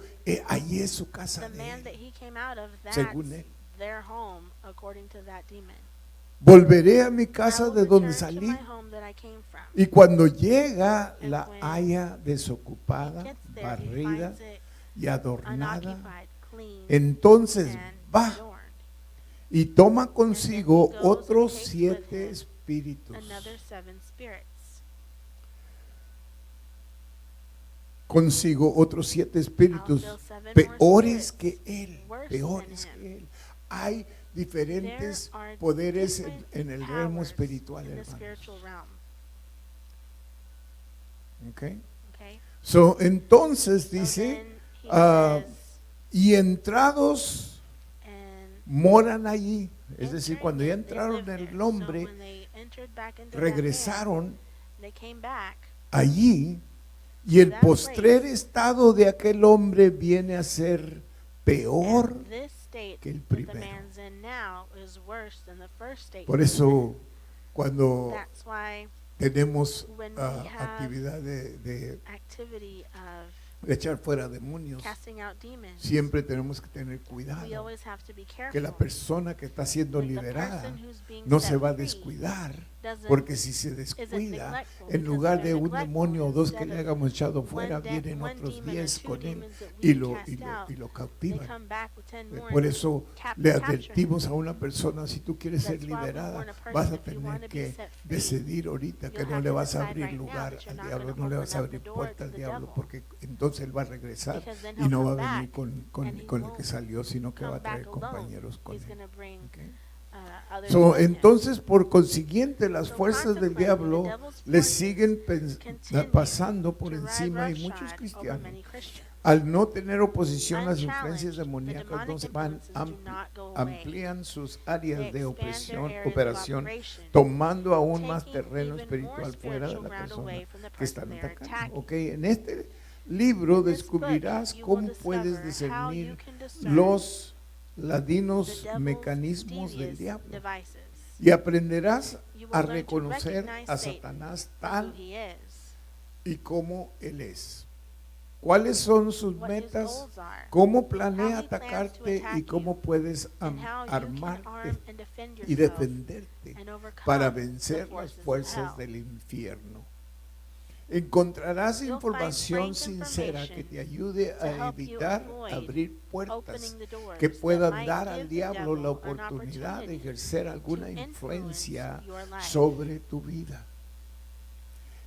Speaker 1: allí es su casa
Speaker 2: The
Speaker 1: de
Speaker 2: man that
Speaker 1: él.
Speaker 2: he came out of, that's
Speaker 1: Según él.
Speaker 2: their home, according to that demon.
Speaker 1: Volveré a mi
Speaker 2: I
Speaker 1: casa
Speaker 2: will
Speaker 1: de donde
Speaker 2: return to
Speaker 1: salí.
Speaker 2: my home that I came from.
Speaker 1: Y cuando llega,
Speaker 2: And
Speaker 1: la
Speaker 2: when
Speaker 1: haya
Speaker 2: He
Speaker 1: desocupada,
Speaker 2: gets there, he
Speaker 1: barrida
Speaker 2: finds it
Speaker 1: y adornada.
Speaker 2: unoccupied, clean,
Speaker 1: Entonces
Speaker 2: and
Speaker 1: va
Speaker 2: adorned.
Speaker 1: y toma consigo
Speaker 2: And then he goes
Speaker 1: otros
Speaker 2: and takes
Speaker 1: 7
Speaker 2: with him
Speaker 1: espíritus.
Speaker 2: Another 7 spirits.
Speaker 1: Consigo otros 7 espíritus
Speaker 2: I'll fill 7 more
Speaker 1: peores
Speaker 2: spirits,
Speaker 1: que él.
Speaker 2: worse
Speaker 1: Peores
Speaker 2: than him.
Speaker 1: que él. Hay diferentes
Speaker 2: There are
Speaker 1: poderes
Speaker 2: different
Speaker 1: en el realmo
Speaker 2: powers
Speaker 1: espiritual,
Speaker 2: in the
Speaker 1: hermanos.
Speaker 2: spiritual realm.
Speaker 1: Okay.
Speaker 2: Okay?
Speaker 1: So, entonces
Speaker 2: So
Speaker 1: dice,
Speaker 2: then he
Speaker 1: ah,
Speaker 2: says,
Speaker 1: y entrados
Speaker 2: and
Speaker 1: moran allí. Es decir,
Speaker 2: entering
Speaker 1: cuando ya
Speaker 2: it, they
Speaker 1: entraron
Speaker 2: lived there.
Speaker 1: el
Speaker 2: So
Speaker 1: hombre,
Speaker 2: when they entered back into that man,
Speaker 1: regresaron
Speaker 2: they came back,
Speaker 1: allí y el
Speaker 2: that
Speaker 1: postrer
Speaker 2: place.
Speaker 1: estado de aquel hombre viene a ser peor.
Speaker 2: and this state
Speaker 1: que el
Speaker 2: that the
Speaker 1: primero.
Speaker 2: man's in now is worse than the first state.
Speaker 1: Por
Speaker 2: he was
Speaker 1: eso,
Speaker 2: in.
Speaker 1: cuando
Speaker 2: That's why
Speaker 1: tenemos
Speaker 2: when we have
Speaker 1: actividad de
Speaker 2: activity of
Speaker 1: echar fuera demonios,
Speaker 2: casting out demons,
Speaker 1: siempre tenemos que tener
Speaker 2: we
Speaker 1: cuidado
Speaker 2: always have to be careful.
Speaker 1: que la persona que está siendo
Speaker 2: that the
Speaker 1: liberada
Speaker 2: person who's being
Speaker 1: no
Speaker 2: set
Speaker 1: se va a
Speaker 2: free
Speaker 1: descuidar,
Speaker 2: doesn't-
Speaker 1: porque si se
Speaker 2: isn't
Speaker 1: descuida,
Speaker 2: neglectful,
Speaker 1: en
Speaker 2: because
Speaker 1: lugar
Speaker 2: if
Speaker 1: de
Speaker 2: they're
Speaker 1: un
Speaker 2: neglectful,
Speaker 1: demonio o dos que
Speaker 2: instead
Speaker 1: le
Speaker 2: of
Speaker 1: hayamos echado
Speaker 2: one
Speaker 1: fuera,
Speaker 2: de-
Speaker 1: vienen
Speaker 2: one
Speaker 1: otros
Speaker 2: demon or
Speaker 1: 10
Speaker 2: two
Speaker 1: con él
Speaker 2: demons that
Speaker 1: y
Speaker 2: we
Speaker 1: lo,
Speaker 2: cast
Speaker 1: y lo,
Speaker 2: out,
Speaker 1: y lo
Speaker 2: they
Speaker 1: cautivan.
Speaker 2: come back with 10 more
Speaker 1: Por
Speaker 2: and
Speaker 1: eso
Speaker 2: cap-
Speaker 1: le
Speaker 2: capture him.
Speaker 1: advertimos a una persona, si tú quieres ser
Speaker 2: That's why we
Speaker 1: liberada,
Speaker 2: warn a person,
Speaker 1: vas a
Speaker 2: if you
Speaker 1: tener
Speaker 2: wanna be
Speaker 1: que
Speaker 2: set free,
Speaker 1: decidir ahorita que
Speaker 2: you'll
Speaker 1: no
Speaker 2: have
Speaker 1: le
Speaker 2: to
Speaker 1: vas a
Speaker 2: decide
Speaker 1: abrir
Speaker 2: right now
Speaker 1: lugar
Speaker 2: that you're
Speaker 1: al
Speaker 2: not
Speaker 1: diablo,
Speaker 2: gonna
Speaker 1: no le
Speaker 2: open
Speaker 1: vas a
Speaker 2: up the
Speaker 1: abrir
Speaker 2: door
Speaker 1: puerta
Speaker 2: to
Speaker 1: al
Speaker 2: the
Speaker 1: diablo,
Speaker 2: devil.
Speaker 1: porque entonces él va a regresar
Speaker 2: Because then
Speaker 1: y
Speaker 2: he'll
Speaker 1: no va a
Speaker 2: come
Speaker 1: venir
Speaker 2: back,
Speaker 1: con
Speaker 2: and he
Speaker 1: el que
Speaker 2: won't
Speaker 1: salió, sino que va
Speaker 2: come
Speaker 1: a traer
Speaker 2: back alone.
Speaker 1: compañeros con
Speaker 2: He's
Speaker 1: él.
Speaker 2: gonna bring
Speaker 1: Okay.
Speaker 2: others
Speaker 1: So,
Speaker 2: with him.
Speaker 1: entonces, por consiguiente, las
Speaker 2: So
Speaker 1: fuerzas del
Speaker 2: consequently,
Speaker 1: diablo
Speaker 2: the devil's
Speaker 1: le
Speaker 2: forces
Speaker 1: siguen
Speaker 2: continue
Speaker 1: pasando por
Speaker 2: to ride
Speaker 1: encima y
Speaker 2: roughshod
Speaker 1: muchos
Speaker 2: over
Speaker 1: cristianos,
Speaker 2: many Christians.
Speaker 1: al no tener oposición, las influencias
Speaker 2: Unchallenged, the
Speaker 1: demoníacas no
Speaker 2: demonic
Speaker 1: se van,
Speaker 2: influences do not go away.
Speaker 1: amplían sus
Speaker 2: They
Speaker 1: áreas de
Speaker 2: expand
Speaker 1: opresión,
Speaker 2: their areas of
Speaker 1: operación,
Speaker 2: operation,
Speaker 1: tomando aún más
Speaker 2: taking
Speaker 1: terreno
Speaker 2: even
Speaker 1: espiritual
Speaker 2: more
Speaker 1: fuera de
Speaker 2: spiritual
Speaker 1: la
Speaker 2: ground
Speaker 1: persona
Speaker 2: away from the
Speaker 1: que
Speaker 2: person
Speaker 1: están
Speaker 2: they are
Speaker 1: atacando.
Speaker 2: attacking.
Speaker 1: Okay, en este libro
Speaker 2: In this
Speaker 1: descubrirás
Speaker 2: book, you
Speaker 1: cómo
Speaker 2: will
Speaker 1: puedes
Speaker 2: discover how you
Speaker 1: discernir
Speaker 2: can discern
Speaker 1: los
Speaker 2: the
Speaker 1: ladinos
Speaker 2: devil's
Speaker 1: mecanismos del
Speaker 2: devious
Speaker 1: diablo
Speaker 2: devices.
Speaker 1: y aprenderás
Speaker 2: You will
Speaker 1: a
Speaker 2: learn to
Speaker 1: reconocer
Speaker 2: recognize
Speaker 1: a
Speaker 2: Satan
Speaker 1: Satanás
Speaker 2: for who
Speaker 1: tal
Speaker 2: he is,
Speaker 1: y cómo él es. ¿Cuáles son sus
Speaker 2: what his
Speaker 1: metas?
Speaker 2: goals are,
Speaker 1: ¿Cómo planea
Speaker 2: how he plans to
Speaker 1: atacarte
Speaker 2: attack
Speaker 1: y cómo puedes
Speaker 2: and how you can
Speaker 1: armarte
Speaker 2: arm and defend
Speaker 1: y
Speaker 2: yourself
Speaker 1: defenderte
Speaker 2: and overcome
Speaker 1: para
Speaker 2: the
Speaker 1: vencer las
Speaker 2: forces of
Speaker 1: fuerzas
Speaker 2: hell.
Speaker 1: del infierno? Encontrarás
Speaker 2: You'll
Speaker 1: información
Speaker 2: find frank
Speaker 1: sincera que
Speaker 2: information
Speaker 1: te ayude
Speaker 2: to
Speaker 1: a
Speaker 2: help you
Speaker 1: evitar
Speaker 2: avoid
Speaker 1: abrir puertas
Speaker 2: opening the doors
Speaker 1: que
Speaker 2: that
Speaker 1: puedan
Speaker 2: might
Speaker 1: dar
Speaker 2: give
Speaker 1: al
Speaker 2: the
Speaker 1: diablo la
Speaker 2: devil an
Speaker 1: oportunidad de
Speaker 2: opportunity
Speaker 1: ejercer alguna
Speaker 2: to
Speaker 1: influencia
Speaker 2: influence your life.
Speaker 1: sobre tu vida.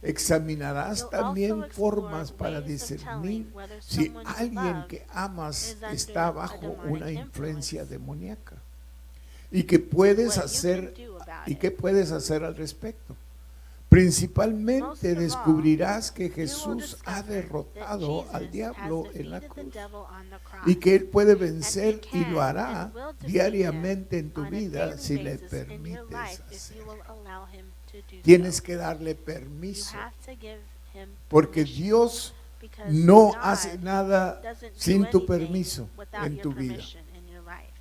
Speaker 1: Examinarás
Speaker 2: You'll
Speaker 1: también
Speaker 2: also explore
Speaker 1: formas para
Speaker 2: ways of
Speaker 1: discernir
Speaker 2: telling whether
Speaker 1: si
Speaker 2: someone you
Speaker 1: alguien
Speaker 2: love
Speaker 1: que amas
Speaker 2: is under
Speaker 1: está
Speaker 2: a
Speaker 1: bajo
Speaker 2: demonic
Speaker 1: una influencia
Speaker 2: influence.
Speaker 1: demoníaca y qué puedes
Speaker 2: What you
Speaker 1: hacer
Speaker 2: can do about
Speaker 1: y
Speaker 2: it.
Speaker 1: qué puedes hacer al respecto.
Speaker 2: Most
Speaker 1: Principalmente
Speaker 2: of all,
Speaker 1: descubrirás que
Speaker 2: You will
Speaker 1: Jesús ha
Speaker 2: discover
Speaker 1: derrotado
Speaker 2: that
Speaker 1: al
Speaker 2: Jesus
Speaker 1: diablo
Speaker 2: has
Speaker 1: en la
Speaker 2: defeated the
Speaker 1: cruz
Speaker 2: devil on the cross.
Speaker 1: y que Él puede
Speaker 2: And he
Speaker 1: vencer y
Speaker 2: can
Speaker 1: lo hará
Speaker 2: and will defeat
Speaker 1: diariamente en
Speaker 2: him
Speaker 1: tu
Speaker 2: on a
Speaker 1: vida
Speaker 2: daily
Speaker 1: si le
Speaker 2: basis in your
Speaker 1: permites
Speaker 2: life if you
Speaker 1: hacerlo.
Speaker 2: will allow him to do
Speaker 1: Tienes
Speaker 2: so.
Speaker 1: que darle
Speaker 2: You
Speaker 1: permiso
Speaker 2: have to give him
Speaker 1: porque
Speaker 2: permission,
Speaker 1: Dios
Speaker 2: because
Speaker 1: no
Speaker 2: God
Speaker 1: hace nada
Speaker 2: doesn't do
Speaker 1: sin tu
Speaker 2: anything
Speaker 1: permiso
Speaker 2: without
Speaker 1: en
Speaker 2: your
Speaker 1: tu vida.
Speaker 2: permission in your life.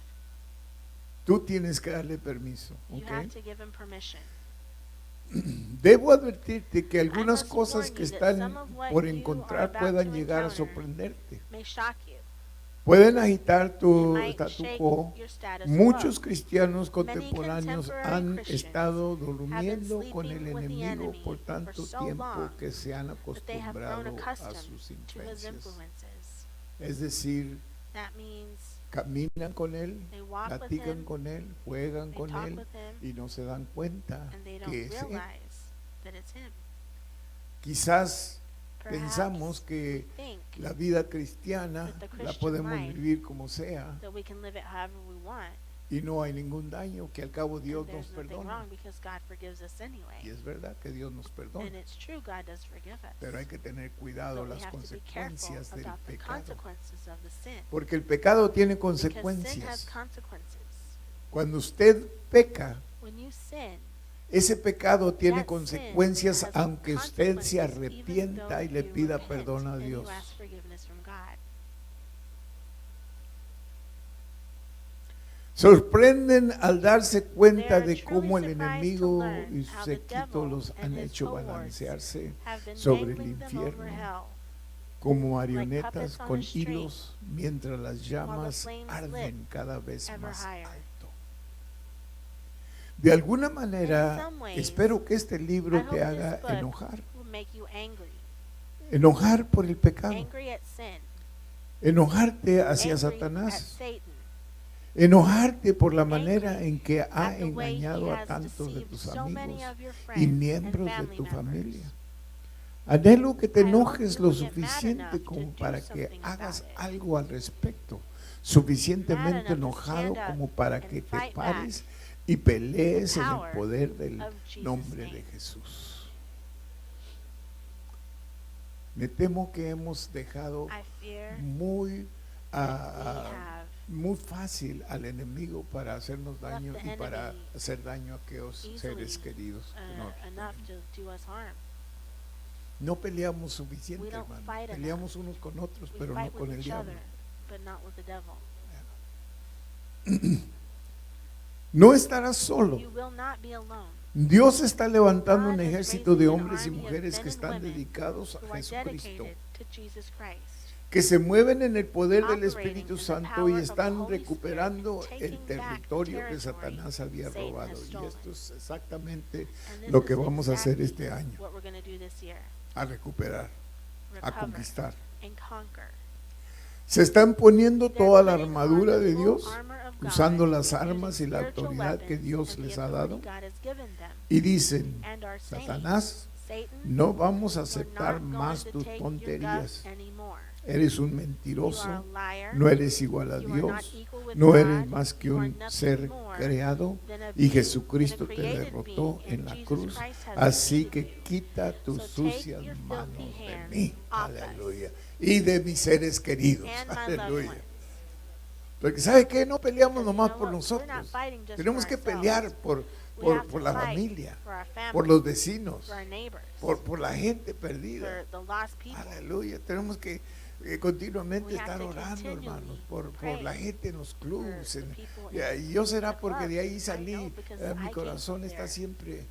Speaker 1: Tú tienes que darle permiso.
Speaker 2: You
Speaker 1: ¿Ok?
Speaker 2: have to give him permission.
Speaker 1: Debo advertirte que algunas
Speaker 2: must
Speaker 1: cosas
Speaker 2: warn
Speaker 1: que
Speaker 2: you that
Speaker 1: están
Speaker 2: some of what
Speaker 1: por
Speaker 2: you are
Speaker 1: encontrar
Speaker 2: about
Speaker 1: puedan
Speaker 2: to
Speaker 1: llegar a
Speaker 2: encounter
Speaker 1: sorprenderte.
Speaker 2: May shock you.
Speaker 1: Pueden agitar
Speaker 2: It
Speaker 1: tu
Speaker 2: might
Speaker 1: statu
Speaker 2: shake
Speaker 1: quo.
Speaker 2: your status
Speaker 1: Muchos
Speaker 2: quo.
Speaker 1: cristianos contemporáneos
Speaker 2: contemporary
Speaker 1: han
Speaker 2: Christians
Speaker 1: estado
Speaker 2: have been
Speaker 1: durmiendo con el
Speaker 2: sleeping with the
Speaker 1: enemigo
Speaker 2: enemy
Speaker 1: por
Speaker 2: for
Speaker 1: tanto
Speaker 2: so
Speaker 1: tiempo
Speaker 2: long
Speaker 1: que se han
Speaker 2: that they have grown
Speaker 1: acostumbrado a
Speaker 2: accustomed
Speaker 1: sus
Speaker 2: to his
Speaker 1: influencias.
Speaker 2: influences.
Speaker 1: Es decir,
Speaker 2: That means
Speaker 1: caminan con él,
Speaker 2: they walk with
Speaker 1: platican
Speaker 2: him,
Speaker 1: con él, juegan
Speaker 2: they
Speaker 1: con
Speaker 2: talk
Speaker 1: él
Speaker 2: with him,
Speaker 1: y no se dan cuenta
Speaker 2: and they don't
Speaker 1: que es él.
Speaker 2: realize that it's him.
Speaker 1: Quizás
Speaker 2: Perhaps
Speaker 1: pensamos que
Speaker 2: think
Speaker 1: la vida cristiana
Speaker 2: that the
Speaker 1: la
Speaker 2: Christian
Speaker 1: podemos
Speaker 2: life,
Speaker 1: vivir como sea
Speaker 2: that we can live it however we want,
Speaker 1: y no hay ningún daño, que al cabo Dios
Speaker 2: and
Speaker 1: nos
Speaker 2: there's nothing
Speaker 1: perdona.
Speaker 2: wrong because God forgives us
Speaker 1: Y
Speaker 2: anyway.
Speaker 1: es verdad que Dios nos perdona,
Speaker 2: And it's true, God does forgive us.
Speaker 1: pero hay que tener cuidado
Speaker 2: But we
Speaker 1: las
Speaker 2: have to be careful
Speaker 1: consecuencias del
Speaker 2: about the
Speaker 1: pecado.
Speaker 2: consequences of the sin.
Speaker 1: Porque el pecado tiene
Speaker 2: Because sin has
Speaker 1: consecuencias.
Speaker 2: consequences.
Speaker 1: Cuando usted peca,
Speaker 2: When you sin,
Speaker 1: ese pecado tiene
Speaker 2: that
Speaker 1: consecuencias
Speaker 2: sin has
Speaker 1: aunque usted se
Speaker 2: consequences,
Speaker 1: arrepienta y
Speaker 2: even
Speaker 1: le
Speaker 2: though
Speaker 1: pida
Speaker 2: you repent
Speaker 1: perdón a
Speaker 2: and you
Speaker 1: Dios.
Speaker 2: ask forgiveness from God.
Speaker 1: Sorprenden al darse cuenta
Speaker 2: They are
Speaker 1: de cómo el
Speaker 2: truly surprised
Speaker 1: enemigo
Speaker 2: to learn
Speaker 1: y su
Speaker 2: how the
Speaker 1: séquito
Speaker 2: devil
Speaker 1: los
Speaker 2: and
Speaker 1: han
Speaker 2: his
Speaker 1: hecho
Speaker 2: cohorts
Speaker 1: balancearse
Speaker 2: have been
Speaker 1: sobre el
Speaker 2: dangling them over
Speaker 1: infierno
Speaker 2: hell,
Speaker 1: como
Speaker 2: puppets
Speaker 1: marionetas
Speaker 2: on
Speaker 1: con
Speaker 2: a string,
Speaker 1: hilos mientras las llamas
Speaker 2: flames
Speaker 1: arden
Speaker 2: lit
Speaker 1: cada vez
Speaker 2: ever
Speaker 1: más
Speaker 2: higher.
Speaker 1: alto. De alguna manera,
Speaker 2: some ways,
Speaker 1: espero que este libro
Speaker 2: I
Speaker 1: te
Speaker 2: hope
Speaker 1: haga
Speaker 2: this book
Speaker 1: enojar.
Speaker 2: will make you angry.
Speaker 1: Enojar por el pecado,
Speaker 2: Angry at sin.
Speaker 1: enojarte hacia
Speaker 2: Angry at
Speaker 1: Satanás,
Speaker 2: Satan.
Speaker 1: enojarte por la manera
Speaker 2: Angry
Speaker 1: en que ha
Speaker 2: at the way he
Speaker 1: engañado a
Speaker 2: has
Speaker 1: tantos de
Speaker 2: deceived
Speaker 1: tus
Speaker 2: so many
Speaker 1: amigos
Speaker 2: of your
Speaker 1: y
Speaker 2: friends and
Speaker 1: miembros de
Speaker 2: family
Speaker 1: tu
Speaker 2: members.
Speaker 1: familia. Anhelo que te
Speaker 2: I hope
Speaker 1: enojes
Speaker 2: you
Speaker 1: lo
Speaker 2: will get mad
Speaker 1: suficiente
Speaker 2: enough to
Speaker 1: como
Speaker 2: do
Speaker 1: para que
Speaker 2: something
Speaker 1: hagas
Speaker 2: about it.
Speaker 1: algo al respecto, suficientemente
Speaker 2: Mad enough to
Speaker 1: enojado
Speaker 2: stand up
Speaker 1: como para
Speaker 2: and
Speaker 1: que te
Speaker 2: fight
Speaker 1: pares y pelees
Speaker 2: the
Speaker 1: en el
Speaker 2: power
Speaker 1: poder del
Speaker 2: of Jesus'
Speaker 1: nombre
Speaker 2: name.
Speaker 1: de Jesús. Me temo que hemos dejado
Speaker 2: I fear
Speaker 1: muy
Speaker 2: that we have
Speaker 1: muy fácil al enemigo para hacernos daño
Speaker 2: left the
Speaker 1: y para
Speaker 2: enemy
Speaker 1: hacer daño a aquellos
Speaker 2: easily,
Speaker 1: seres queridos que nos
Speaker 2: enough
Speaker 1: tienen.
Speaker 2: to do us harm.
Speaker 1: No peleamos suficiente,
Speaker 2: We don't
Speaker 1: hermano.
Speaker 2: fight
Speaker 1: Peleamos unos con otros,
Speaker 2: We
Speaker 1: pero no
Speaker 2: fight
Speaker 1: con
Speaker 2: with
Speaker 1: el
Speaker 2: each
Speaker 1: diablo.
Speaker 2: other, but not with the devil.
Speaker 1: No estarás solo.
Speaker 2: You will not be alone.
Speaker 1: Dios está levantando un
Speaker 2: God is
Speaker 1: ejército de
Speaker 2: raising an
Speaker 1: hombres y
Speaker 2: army of
Speaker 1: mujeres
Speaker 2: men
Speaker 1: que
Speaker 2: and
Speaker 1: están
Speaker 2: women
Speaker 1: dedicados a
Speaker 2: who are
Speaker 1: Jesucristo,
Speaker 2: dedicated to Jesus Christ,
Speaker 1: que se mueven en el poder del
Speaker 2: operating
Speaker 1: Espíritu
Speaker 2: in the
Speaker 1: Santo
Speaker 2: power
Speaker 1: y
Speaker 2: of the
Speaker 1: están
Speaker 2: Holy
Speaker 1: recuperando
Speaker 2: Spirit and
Speaker 1: el
Speaker 2: taking back
Speaker 1: territorio que
Speaker 2: territory
Speaker 1: Satanás había
Speaker 2: Satan has
Speaker 1: robado. Y
Speaker 2: stolen.
Speaker 1: esto es exactamente
Speaker 2: And this
Speaker 1: lo que
Speaker 2: is
Speaker 1: vamos a hacer
Speaker 2: exactly
Speaker 1: este año,
Speaker 2: what we're going to do this year.
Speaker 1: a recuperar, a
Speaker 2: Recover
Speaker 1: conquistar.
Speaker 2: and conquer.
Speaker 1: Se están poniendo
Speaker 2: They're
Speaker 1: toda la
Speaker 2: putting on
Speaker 1: armadura
Speaker 2: the
Speaker 1: de
Speaker 2: full
Speaker 1: Dios,
Speaker 2: armor of God,
Speaker 1: usando las
Speaker 2: using
Speaker 1: armas y la
Speaker 2: spiritual
Speaker 1: autoridad que
Speaker 2: weapons
Speaker 1: Dios
Speaker 2: and the
Speaker 1: les ha
Speaker 2: authority
Speaker 1: dado,
Speaker 2: God has given them,
Speaker 1: y dicen:
Speaker 2: and are saying,
Speaker 1: Satanás,
Speaker 2: Satan,
Speaker 1: no vamos a
Speaker 2: we're
Speaker 1: aceptar
Speaker 2: not
Speaker 1: más
Speaker 2: going to
Speaker 1: tus
Speaker 2: take your
Speaker 1: tonterías.
Speaker 2: guts anymore.
Speaker 1: Eres un
Speaker 2: You
Speaker 1: mentiroso,
Speaker 2: are a liar.
Speaker 1: no eres igual a
Speaker 2: You are not
Speaker 1: Dios,
Speaker 2: equal with
Speaker 1: no
Speaker 2: God.
Speaker 1: eres más que
Speaker 2: You are
Speaker 1: un
Speaker 2: nothing
Speaker 1: ser
Speaker 2: more
Speaker 1: creado,
Speaker 2: than a
Speaker 1: y
Speaker 2: being,
Speaker 1: Jesucristo
Speaker 2: than a
Speaker 1: te
Speaker 2: created
Speaker 1: derrotó
Speaker 2: being,
Speaker 1: en
Speaker 2: and
Speaker 1: la
Speaker 2: Jesus
Speaker 1: cruz.
Speaker 2: Christ has
Speaker 1: Así
Speaker 2: defeated
Speaker 1: que
Speaker 2: you.
Speaker 1: quita tus
Speaker 2: So take
Speaker 1: sucias
Speaker 2: your
Speaker 1: manos
Speaker 2: filthy
Speaker 1: de
Speaker 2: hands
Speaker 1: mí,
Speaker 2: off us.
Speaker 1: aleluya, y de mis seres queridos,
Speaker 2: And my loved
Speaker 1: aleluya.
Speaker 2: ones.
Speaker 1: Porque ¿sabe qué? No peleamos
Speaker 2: Because
Speaker 1: nomás
Speaker 2: you know
Speaker 1: por
Speaker 2: what?
Speaker 1: nosotros,
Speaker 2: We're not fighting just
Speaker 1: tenemos
Speaker 2: for
Speaker 1: que
Speaker 2: ourselves.
Speaker 1: pelear por,
Speaker 2: We have
Speaker 1: por
Speaker 2: to
Speaker 1: la
Speaker 2: fight
Speaker 1: familia,
Speaker 2: for our family,
Speaker 1: por los vecinos,
Speaker 2: for our neighbors,
Speaker 1: por la gente perdida,
Speaker 2: for the lost people.
Speaker 1: aleluya. Tenemos que continuamente
Speaker 2: We have
Speaker 1: estar
Speaker 2: to
Speaker 1: orando,
Speaker 2: continually
Speaker 1: hermanos, por
Speaker 2: pray
Speaker 1: la gente en los
Speaker 2: for
Speaker 1: clubs.
Speaker 2: the
Speaker 1: En,
Speaker 2: people
Speaker 1: y yo será
Speaker 2: the
Speaker 1: porque de ahí
Speaker 2: clubs. I
Speaker 1: salí,
Speaker 2: know because
Speaker 1: mi
Speaker 2: I came
Speaker 1: corazón
Speaker 2: from
Speaker 1: está
Speaker 2: there.
Speaker 1: siempre,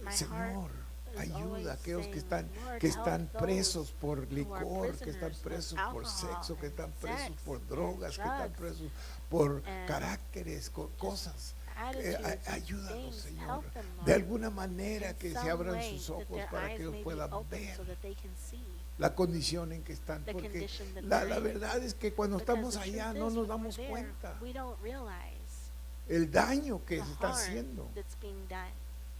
Speaker 2: My
Speaker 1: Señor,
Speaker 2: is
Speaker 1: ayuda
Speaker 2: always
Speaker 1: a aquellos que
Speaker 2: saying,
Speaker 1: están,
Speaker 2: Lord,
Speaker 1: que
Speaker 2: help
Speaker 1: están
Speaker 2: those
Speaker 1: presos por
Speaker 2: who are
Speaker 1: licor, que están
Speaker 2: prisoners of
Speaker 1: presos por
Speaker 2: alcohol
Speaker 1: sexo, que
Speaker 2: and
Speaker 1: están presos
Speaker 2: sex
Speaker 1: por
Speaker 2: and
Speaker 1: drogas, que están
Speaker 2: drugs
Speaker 1: presos por
Speaker 2: and
Speaker 1: caracteres, cosas.
Speaker 2: attitudes and
Speaker 1: Ayúdanos,
Speaker 2: things.
Speaker 1: Señor,
Speaker 2: Help them,
Speaker 1: de
Speaker 2: Lord,
Speaker 1: alguna manera que
Speaker 2: in
Speaker 1: se
Speaker 2: some
Speaker 1: abran
Speaker 2: way
Speaker 1: sus
Speaker 2: that
Speaker 1: ojos
Speaker 2: their
Speaker 1: para
Speaker 2: eyes
Speaker 1: que ellos
Speaker 2: may be
Speaker 1: puedan
Speaker 2: open
Speaker 1: ver
Speaker 2: so that they can see
Speaker 1: la condición en que están,
Speaker 2: the
Speaker 1: porque
Speaker 2: condition that
Speaker 1: la
Speaker 2: they're in.
Speaker 1: verdad es que cuando
Speaker 2: Because
Speaker 1: estamos
Speaker 2: the
Speaker 1: allá
Speaker 2: truth
Speaker 1: no
Speaker 2: is,
Speaker 1: nos
Speaker 2: when we're
Speaker 1: damos
Speaker 2: there,
Speaker 1: cuenta
Speaker 2: we don't realize
Speaker 1: el daño que
Speaker 2: the
Speaker 1: se está
Speaker 2: harm
Speaker 1: haciendo.
Speaker 2: that's being done.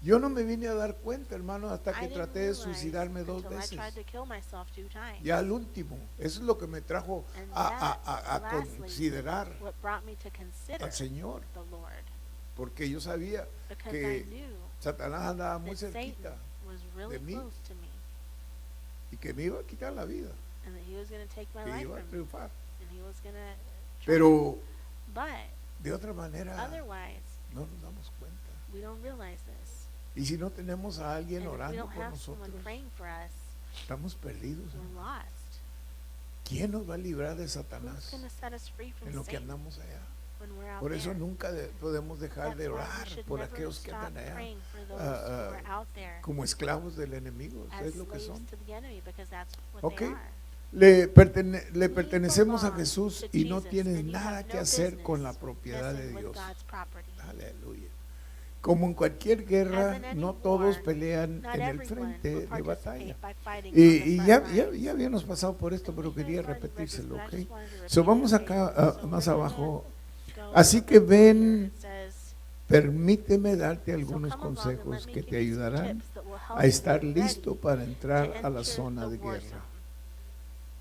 Speaker 1: Yo no me vine a dar cuenta, hermano, hasta
Speaker 2: I
Speaker 1: que
Speaker 2: didn't
Speaker 1: traté de
Speaker 2: realize
Speaker 1: suicidarme 2
Speaker 2: until I
Speaker 1: veces.
Speaker 2: tried to kill myself 2 times.
Speaker 1: Ya al último, eso es lo que me trajo
Speaker 2: And
Speaker 1: a
Speaker 2: lastly,
Speaker 1: considerar
Speaker 2: what brought me to consider
Speaker 1: al Señor,
Speaker 2: the Lord,
Speaker 1: porque yo sabía
Speaker 2: because
Speaker 1: que
Speaker 2: I knew
Speaker 1: Satanás andaba muy
Speaker 2: that
Speaker 1: cerquita
Speaker 2: Satan was really
Speaker 1: de mí.
Speaker 2: close to me,
Speaker 1: y que me iba a quitar la vida,
Speaker 2: and that he was going to take my
Speaker 1: que
Speaker 2: life
Speaker 1: iba a
Speaker 2: from me,
Speaker 1: triunfar.
Speaker 2: and he was going to
Speaker 1: Pero
Speaker 2: but
Speaker 1: de otra manera
Speaker 2: otherwise,
Speaker 1: no nos damos cuenta.
Speaker 2: we don't realize this.
Speaker 1: Y si no tenemos a alguien
Speaker 2: And if we
Speaker 1: orando
Speaker 2: don't
Speaker 1: por
Speaker 2: have someone
Speaker 1: nosotros,
Speaker 2: praying for us,
Speaker 1: estamos perdidos.
Speaker 2: we're lost.
Speaker 1: ¿Quién nos va a librar de
Speaker 2: Who's
Speaker 1: Satanás
Speaker 2: going to set us free from
Speaker 1: en lo que
Speaker 2: Satan
Speaker 1: andamos allá?
Speaker 2: when we're out
Speaker 1: Por eso
Speaker 2: there?
Speaker 1: nunca podemos dejar
Speaker 2: That's
Speaker 1: de
Speaker 2: why we
Speaker 1: orar
Speaker 2: should
Speaker 1: por
Speaker 2: never
Speaker 1: aquellos que
Speaker 2: stop
Speaker 1: andan allá
Speaker 2: praying for those
Speaker 1: ah,
Speaker 2: who are out there
Speaker 1: como esclavos del enemigo.
Speaker 2: as
Speaker 1: Es lo que
Speaker 2: slaves
Speaker 1: son.
Speaker 2: to the enemy, because that's what
Speaker 1: Ok.
Speaker 2: they are.
Speaker 1: le pertenecemos a Jesús y no tienes nada que hacer con la propiedad de Dios. Aleluya. Como en cualquier guerra, no todos pelean en el frente de batalla. Y ya habíamos pasado por esto, pero quería repetírselo, ¿ok? So, vamos acá más abajo. Así que ven, permíteme darte algunos consejos que te ayudarán a estar listo para entrar a la zona de guerra.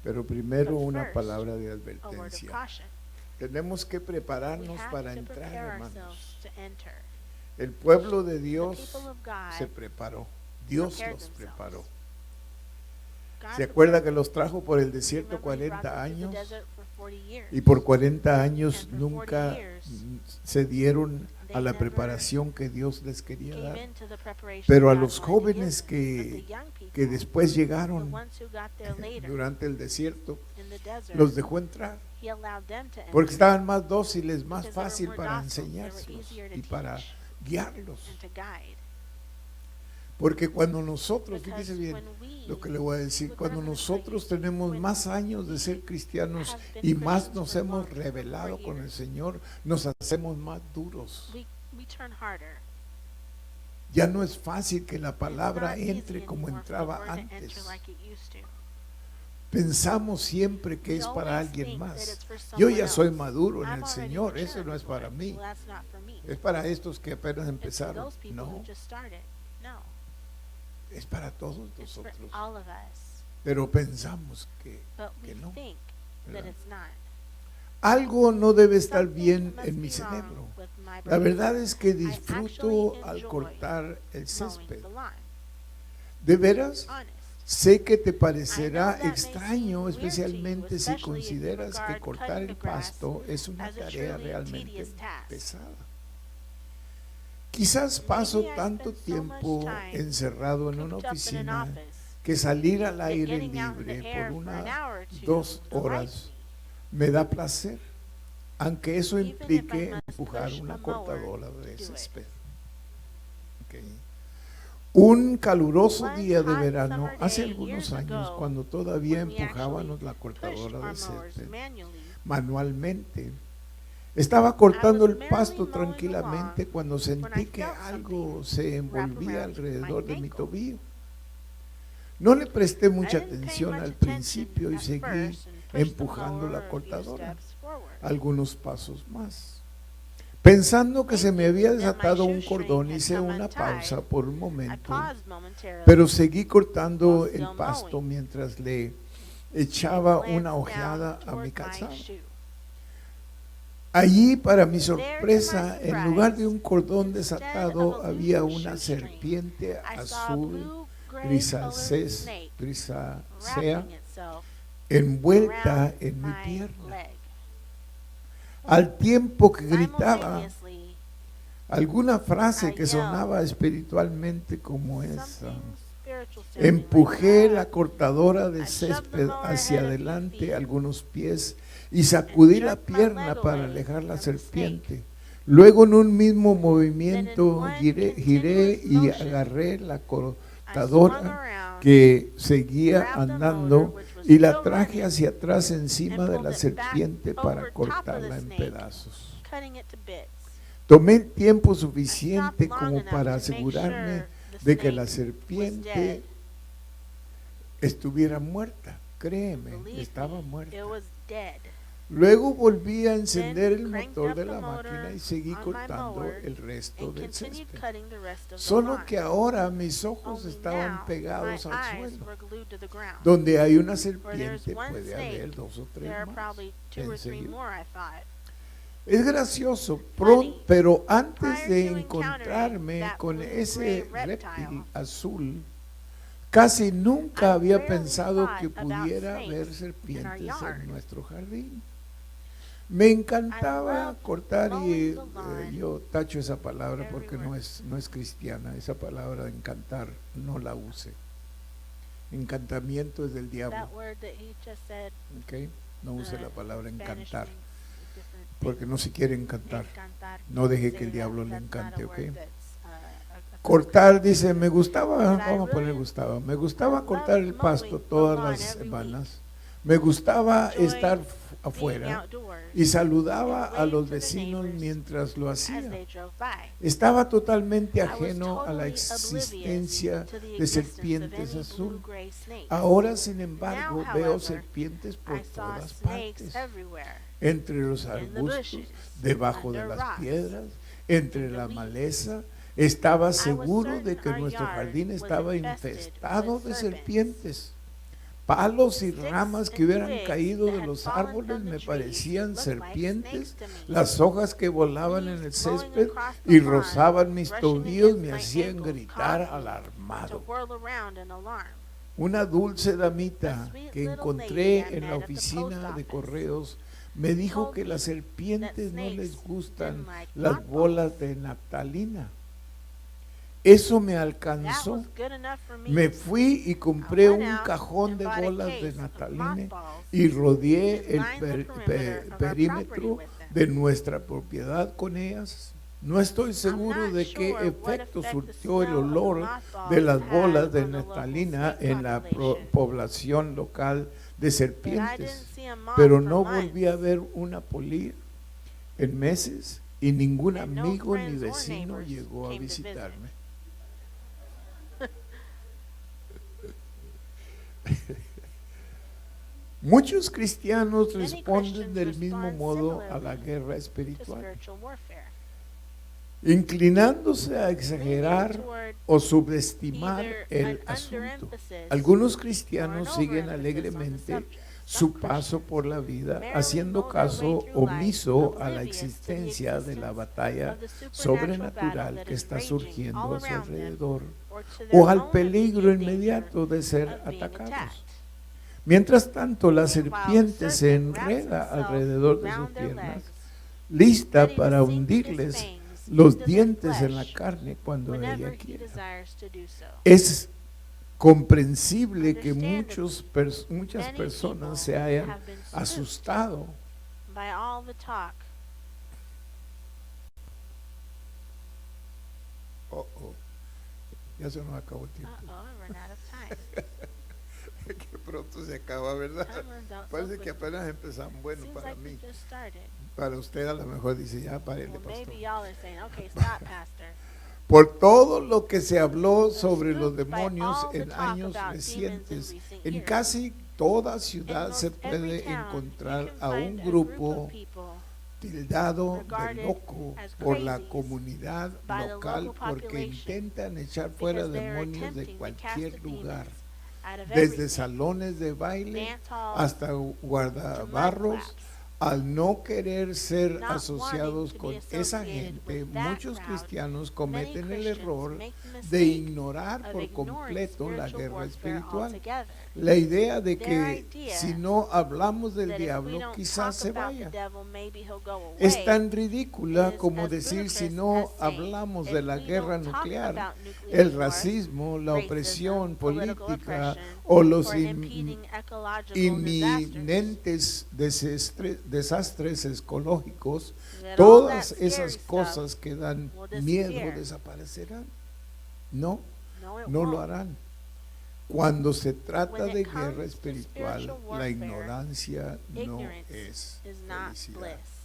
Speaker 1: Pero primero una palabra de advertencia. Tenemos que prepararnos para entrar, hermanos. El pueblo de Dios se preparó. Dios los preparó. ¿Se acuerda que los trajo por el desierto 40 años? Y por 40 años nunca se dieron a la preparación que Dios les quería dar. Pero a los jóvenes que después llegaron durante el desierto, los dejó entrar. Porque estaban más dóciles, más fácil para enseñárselos y para guiarlos. Porque cuando nosotros, fíjese bien lo que le voy a decir, cuando nosotros tenemos más años de ser cristianos y más nos hemos revelado con el Señor, nos hacemos más duros. Ya no es fácil que la palabra entre como entraba antes. Pensamos siempre que es para alguien más. Yo ya soy maduro en el Señor, eso no es para mí. Es para estos que apenas empezaron. No, es para todos nosotros. Pero pensamos que no. ¿Verdad? Algo no debe estar bien en mi cerebro. La verdad es que disfruto al cortar el césped. ¿De veras? Sé que te parecerá extraño, especialmente si consideras que cortar el pasto es una tarea realmente pesada. Quizás paso tanto tiempo encerrado en una oficina que salir al aire libre por 2 horas me da placer, aunque eso implique empujar una cortadora de césped. Okay. Un caluroso día de verano, hace algunos años, cuando todavía empujábamos la cortadora de césped manualmente, estaba cortando el pasto tranquilamente cuando sentí que algo se envolvía alrededor de mi tobillo. No le presté mucha atención al principio y seguí empujando la cortadora algunos pasos más. Pensando que se me había desatado un cordón, hice una pausa por un momento, pero seguí cortando el pasto mientras le echaba una ojeada a mi calzado. Allí, para mi sorpresa, en lugar de un cordón desatado, había una serpiente azul grisácea envuelta en mi pierna. Al tiempo que gritaba alguna frase que sonaba espiritualmente como esa, empujé la cortadora de césped hacia adelante algunos pies y sacudí la pierna para alejar la serpiente. Luego, en un mismo movimiento, giré y agarré la cortadora que seguía andando y la traje hacia atrás encima de la serpiente para cortarla en pedazos. Tomé el tiempo suficiente como para asegurarme de que la serpiente estuviera muerta. Créeme, estaba muerta. Luego volví a encender el motor de la máquina y seguí cortando el resto del césped. Solo que ahora mis ojos estaban pegados al suelo. Donde hay una serpiente puede haber 2 o 3 más. Pensé yo. Es gracioso, pero antes de encontrarme con ese reptil azul, casi nunca había pensado que pudiera haber serpientes en nuestro jardín. Me encantaba cortar y yo tacho esa palabra porque no es cristiana. Esa palabra de encantar no la use. Encantamiento es del diablo. Okay. No use la palabra encantar porque no se quiere encantar. No deje que el diablo le encante, ¿ok? Cortar, dice, me gustaba cortar el pasto todas las semanas, Me gustaba
Speaker 2: Enjoyed
Speaker 1: estar
Speaker 2: being
Speaker 1: afuera
Speaker 2: outdoors
Speaker 1: y saludaba
Speaker 2: and
Speaker 1: a los
Speaker 2: waved to the
Speaker 1: vecinos
Speaker 2: neighbors
Speaker 1: mientras lo
Speaker 2: as
Speaker 1: hacía.
Speaker 2: they drove by.
Speaker 1: Estaba totalmente
Speaker 2: I was
Speaker 1: ajeno a la
Speaker 2: totally oblivious
Speaker 1: existencia
Speaker 2: to the
Speaker 1: de
Speaker 2: existence of
Speaker 1: serpientes
Speaker 2: any
Speaker 1: azul.
Speaker 2: blue-gray snakes.
Speaker 1: Ahora, sin
Speaker 2: Now,
Speaker 1: embargo, veo
Speaker 2: however,
Speaker 1: serpientes por
Speaker 2: I saw
Speaker 1: todas
Speaker 2: snakes
Speaker 1: partes,
Speaker 2: everywhere,
Speaker 1: entre los
Speaker 2: in the
Speaker 1: arbustos,
Speaker 2: bushes,
Speaker 1: debajo de
Speaker 2: under
Speaker 1: las
Speaker 2: rocks,
Speaker 1: piedras, entre
Speaker 2: in the
Speaker 1: la
Speaker 2: weeds.
Speaker 1: maleza. Estaba
Speaker 2: I was
Speaker 1: seguro de
Speaker 2: certain
Speaker 1: que
Speaker 2: our
Speaker 1: nuestro
Speaker 2: yard
Speaker 1: jardín
Speaker 2: was
Speaker 1: estaba
Speaker 2: infested
Speaker 1: infestado
Speaker 2: with
Speaker 1: de
Speaker 2: serpents.
Speaker 1: serpientes. Palos y
Speaker 2: Sticks
Speaker 1: ramas que
Speaker 2: and
Speaker 1: hubieran
Speaker 2: twigs
Speaker 1: caído
Speaker 2: that
Speaker 1: de
Speaker 2: had
Speaker 1: los
Speaker 2: fallen
Speaker 1: árboles
Speaker 2: from the
Speaker 1: me
Speaker 2: trees
Speaker 1: parecían
Speaker 2: looked like
Speaker 1: serpientes,
Speaker 2: snakes to me.
Speaker 1: las hojas que volaban en el
Speaker 2: Leaves blowing
Speaker 1: césped
Speaker 2: across
Speaker 1: y
Speaker 2: the lawn,
Speaker 1: rozaban mis
Speaker 2: brushing
Speaker 1: tobillos
Speaker 2: against
Speaker 1: me
Speaker 2: my
Speaker 1: hacían
Speaker 2: ankles,
Speaker 1: gritar
Speaker 2: caused me
Speaker 1: alarmado.
Speaker 2: to whirl around in alarm.
Speaker 1: Una dulce
Speaker 2: A
Speaker 1: damita
Speaker 2: sweet
Speaker 1: que
Speaker 2: little
Speaker 1: encontré
Speaker 2: lady I
Speaker 1: en la
Speaker 2: met at the
Speaker 1: oficina
Speaker 2: post
Speaker 1: de
Speaker 2: office
Speaker 1: correos me dijo
Speaker 2: told
Speaker 1: que
Speaker 2: me
Speaker 1: las
Speaker 2: that
Speaker 1: serpientes no les
Speaker 2: snakes
Speaker 1: gustan
Speaker 2: didn't like
Speaker 1: las
Speaker 2: mothballs.
Speaker 1: bolas de naftalina. Eso me
Speaker 2: That
Speaker 1: alcanzó.
Speaker 2: was good enough for me.
Speaker 1: Me fui y
Speaker 2: I
Speaker 1: compré
Speaker 2: went
Speaker 1: un
Speaker 2: out
Speaker 1: cajón
Speaker 2: and
Speaker 1: de
Speaker 2: bought a
Speaker 1: bolas
Speaker 2: case
Speaker 1: de
Speaker 2: of
Speaker 1: naftalina
Speaker 2: mothballs
Speaker 1: y rodeé
Speaker 2: and
Speaker 1: el
Speaker 2: lined the perimeter of our property
Speaker 1: perímetro
Speaker 2: with them.
Speaker 1: de nuestra propiedad con ellas. No estoy
Speaker 2: I'm
Speaker 1: seguro
Speaker 2: not
Speaker 1: de qué
Speaker 2: sure what
Speaker 1: efecto
Speaker 2: effect the
Speaker 1: surtió el
Speaker 2: smell of the
Speaker 1: olor
Speaker 2: mothballs
Speaker 1: de las
Speaker 2: had
Speaker 1: bolas de
Speaker 2: on the local
Speaker 1: naftalina
Speaker 2: snake
Speaker 1: en la
Speaker 2: population,
Speaker 1: población local de
Speaker 2: but I didn't
Speaker 1: serpientes,
Speaker 2: see a moth
Speaker 1: pero
Speaker 2: for
Speaker 1: no
Speaker 2: months,
Speaker 1: volví a ver una polilla en meses y ningún
Speaker 2: and no
Speaker 1: amigo ni
Speaker 2: friends or
Speaker 1: vecino
Speaker 2: neighbors
Speaker 1: llegó a
Speaker 2: came to visit.
Speaker 1: visitarme. Muchos cristianos
Speaker 2: Many
Speaker 1: responden
Speaker 2: Christians
Speaker 1: del mismo
Speaker 2: respond
Speaker 1: modo a la
Speaker 2: similarly
Speaker 1: guerra
Speaker 2: to
Speaker 1: espiritual,
Speaker 2: spiritual warfare,
Speaker 1: inclinándose a
Speaker 2: leaning
Speaker 1: exagerar
Speaker 2: toward
Speaker 1: o subestimar
Speaker 2: either
Speaker 1: el
Speaker 2: an
Speaker 1: asunto.
Speaker 2: underemphasis
Speaker 1: Algunos
Speaker 2: or an
Speaker 1: cristianos siguen
Speaker 2: overemphasis on the
Speaker 1: alegremente
Speaker 2: subject.
Speaker 1: su
Speaker 2: Some
Speaker 1: paso
Speaker 2: Christians
Speaker 1: por la vida,
Speaker 2: merely
Speaker 1: haciendo
Speaker 2: mow their way
Speaker 1: caso
Speaker 2: through life,
Speaker 1: omiso a la
Speaker 2: oblivious to the
Speaker 1: existencia de la
Speaker 2: existence
Speaker 1: batalla
Speaker 2: of the supernatural
Speaker 1: sobrenatural
Speaker 2: battle
Speaker 1: que
Speaker 2: that is
Speaker 1: está
Speaker 2: raging
Speaker 1: surgiendo
Speaker 2: all
Speaker 1: a su
Speaker 2: around them,
Speaker 1: alrededor,
Speaker 2: or to
Speaker 1: o
Speaker 2: their
Speaker 1: al
Speaker 2: own
Speaker 1: peligro
Speaker 2: immediate
Speaker 1: inmediato de ser
Speaker 2: danger of being
Speaker 1: atacados.
Speaker 2: attacked.
Speaker 1: Mientras tanto, la
Speaker 2: Meanwhile, the
Speaker 1: serpiente se
Speaker 2: serpent wraps
Speaker 1: enreda
Speaker 2: himself
Speaker 1: alrededor de sus
Speaker 2: round their
Speaker 1: piernas,
Speaker 2: legs,
Speaker 1: lista
Speaker 2: ready to
Speaker 1: para
Speaker 2: sink his
Speaker 1: hundirles
Speaker 2: fangs
Speaker 1: los
Speaker 2: into their
Speaker 1: dientes en la
Speaker 2: flesh
Speaker 1: carne cuando
Speaker 2: whenever
Speaker 1: ella
Speaker 2: he
Speaker 1: quiera.
Speaker 2: desires to do so.
Speaker 1: Es comprensible que
Speaker 2: Understandably,
Speaker 1: muchas
Speaker 2: many
Speaker 1: personas
Speaker 2: people
Speaker 1: se hayan
Speaker 2: have been spooked
Speaker 1: asustado
Speaker 2: by all the talk.
Speaker 1: Ya se nos acabó el tiempo.
Speaker 2: Uh-oh, I ran out of time.
Speaker 1: Que pronto se acaba, ¿verdad?
Speaker 2: Time runs out so
Speaker 1: Parece que
Speaker 2: quickly.
Speaker 1: apenas empezamos. Bueno,
Speaker 2: Seems
Speaker 1: para
Speaker 2: like we
Speaker 1: mí.
Speaker 2: just started.
Speaker 1: Para usted a lo mejor dice, ya párele,
Speaker 2: Well,
Speaker 1: pastor.
Speaker 2: maybe y'all are saying, okay, stop, pastor.
Speaker 1: Por todo lo que se habló sobre los
Speaker 2: Spooked by
Speaker 1: demonios
Speaker 2: all the
Speaker 1: en
Speaker 2: talk
Speaker 1: años
Speaker 2: about
Speaker 1: recientes,
Speaker 2: demons in recent
Speaker 1: en
Speaker 2: years.
Speaker 1: casi toda
Speaker 2: In
Speaker 1: ciudad
Speaker 2: most
Speaker 1: se
Speaker 2: every
Speaker 1: puede
Speaker 2: town,
Speaker 1: encontrar
Speaker 2: you can
Speaker 1: a un
Speaker 2: find a
Speaker 1: grupo
Speaker 2: of people
Speaker 1: tildado de
Speaker 2: regarded
Speaker 1: loco
Speaker 2: as
Speaker 1: por la
Speaker 2: crazies
Speaker 1: comunidad
Speaker 2: by the
Speaker 1: local
Speaker 2: local
Speaker 1: porque
Speaker 2: population
Speaker 1: intentan echar fuera
Speaker 2: because they are
Speaker 1: demonios de
Speaker 2: attempting to cast
Speaker 1: cualquier
Speaker 2: the
Speaker 1: lugar,
Speaker 2: demons out of
Speaker 1: desde
Speaker 2: everything,
Speaker 1: salones de baile
Speaker 2: dance halls
Speaker 1: hasta
Speaker 2: to mud
Speaker 1: guardabarros.
Speaker 2: flaps.
Speaker 1: Al no querer ser
Speaker 2: Not
Speaker 1: asociados
Speaker 2: wanting to
Speaker 1: con
Speaker 2: be
Speaker 1: esa
Speaker 2: associated
Speaker 1: gente,
Speaker 2: with that
Speaker 1: muchos
Speaker 2: crowd,
Speaker 1: cristianos
Speaker 2: Many
Speaker 1: cometen el
Speaker 2: Christians
Speaker 1: error
Speaker 2: make the
Speaker 1: de
Speaker 2: mistake
Speaker 1: ignorar
Speaker 2: of
Speaker 1: por
Speaker 2: ignoring
Speaker 1: completo la
Speaker 2: spiritual
Speaker 1: guerra
Speaker 2: warfare
Speaker 1: espiritual.
Speaker 2: altogether.
Speaker 1: La idea de
Speaker 2: Their
Speaker 1: que
Speaker 2: idea
Speaker 1: si no hablamos del
Speaker 2: That if we
Speaker 1: diablo,
Speaker 2: don't
Speaker 1: quizás
Speaker 2: talk
Speaker 1: se
Speaker 2: about the
Speaker 1: vaya.
Speaker 2: devil, maybe he'll go away.
Speaker 1: Es tan ridícula
Speaker 2: is
Speaker 1: como
Speaker 2: as
Speaker 1: decir si
Speaker 2: ludicrous
Speaker 1: no
Speaker 2: as saying,
Speaker 1: hablamos
Speaker 2: if
Speaker 1: de la
Speaker 2: we
Speaker 1: guerra
Speaker 2: don't talk
Speaker 1: nuclear,
Speaker 2: about nuclear
Speaker 1: el
Speaker 2: war,
Speaker 1: racismo, la
Speaker 2: racism,
Speaker 1: opresión
Speaker 2: political
Speaker 1: política
Speaker 2: oppression,
Speaker 1: o los
Speaker 2: or impeding ecological disasters
Speaker 1: inminentes desastres ecológicos,
Speaker 2: that all
Speaker 1: todas
Speaker 2: that
Speaker 1: esas
Speaker 2: scary
Speaker 1: cosas
Speaker 2: stuff
Speaker 1: que dan
Speaker 2: will
Speaker 1: miedo
Speaker 2: disappear.
Speaker 1: desaparecerán. No,
Speaker 2: No, it
Speaker 1: no lo
Speaker 2: won't.
Speaker 1: harán. Cuando se trata
Speaker 2: When it
Speaker 1: de
Speaker 2: comes
Speaker 1: guerra
Speaker 2: to
Speaker 1: espiritual,
Speaker 2: spiritual
Speaker 1: la
Speaker 2: warfare,
Speaker 1: ignorancia no
Speaker 2: ignorance
Speaker 1: es
Speaker 2: is not
Speaker 1: felicidad.
Speaker 2: bliss.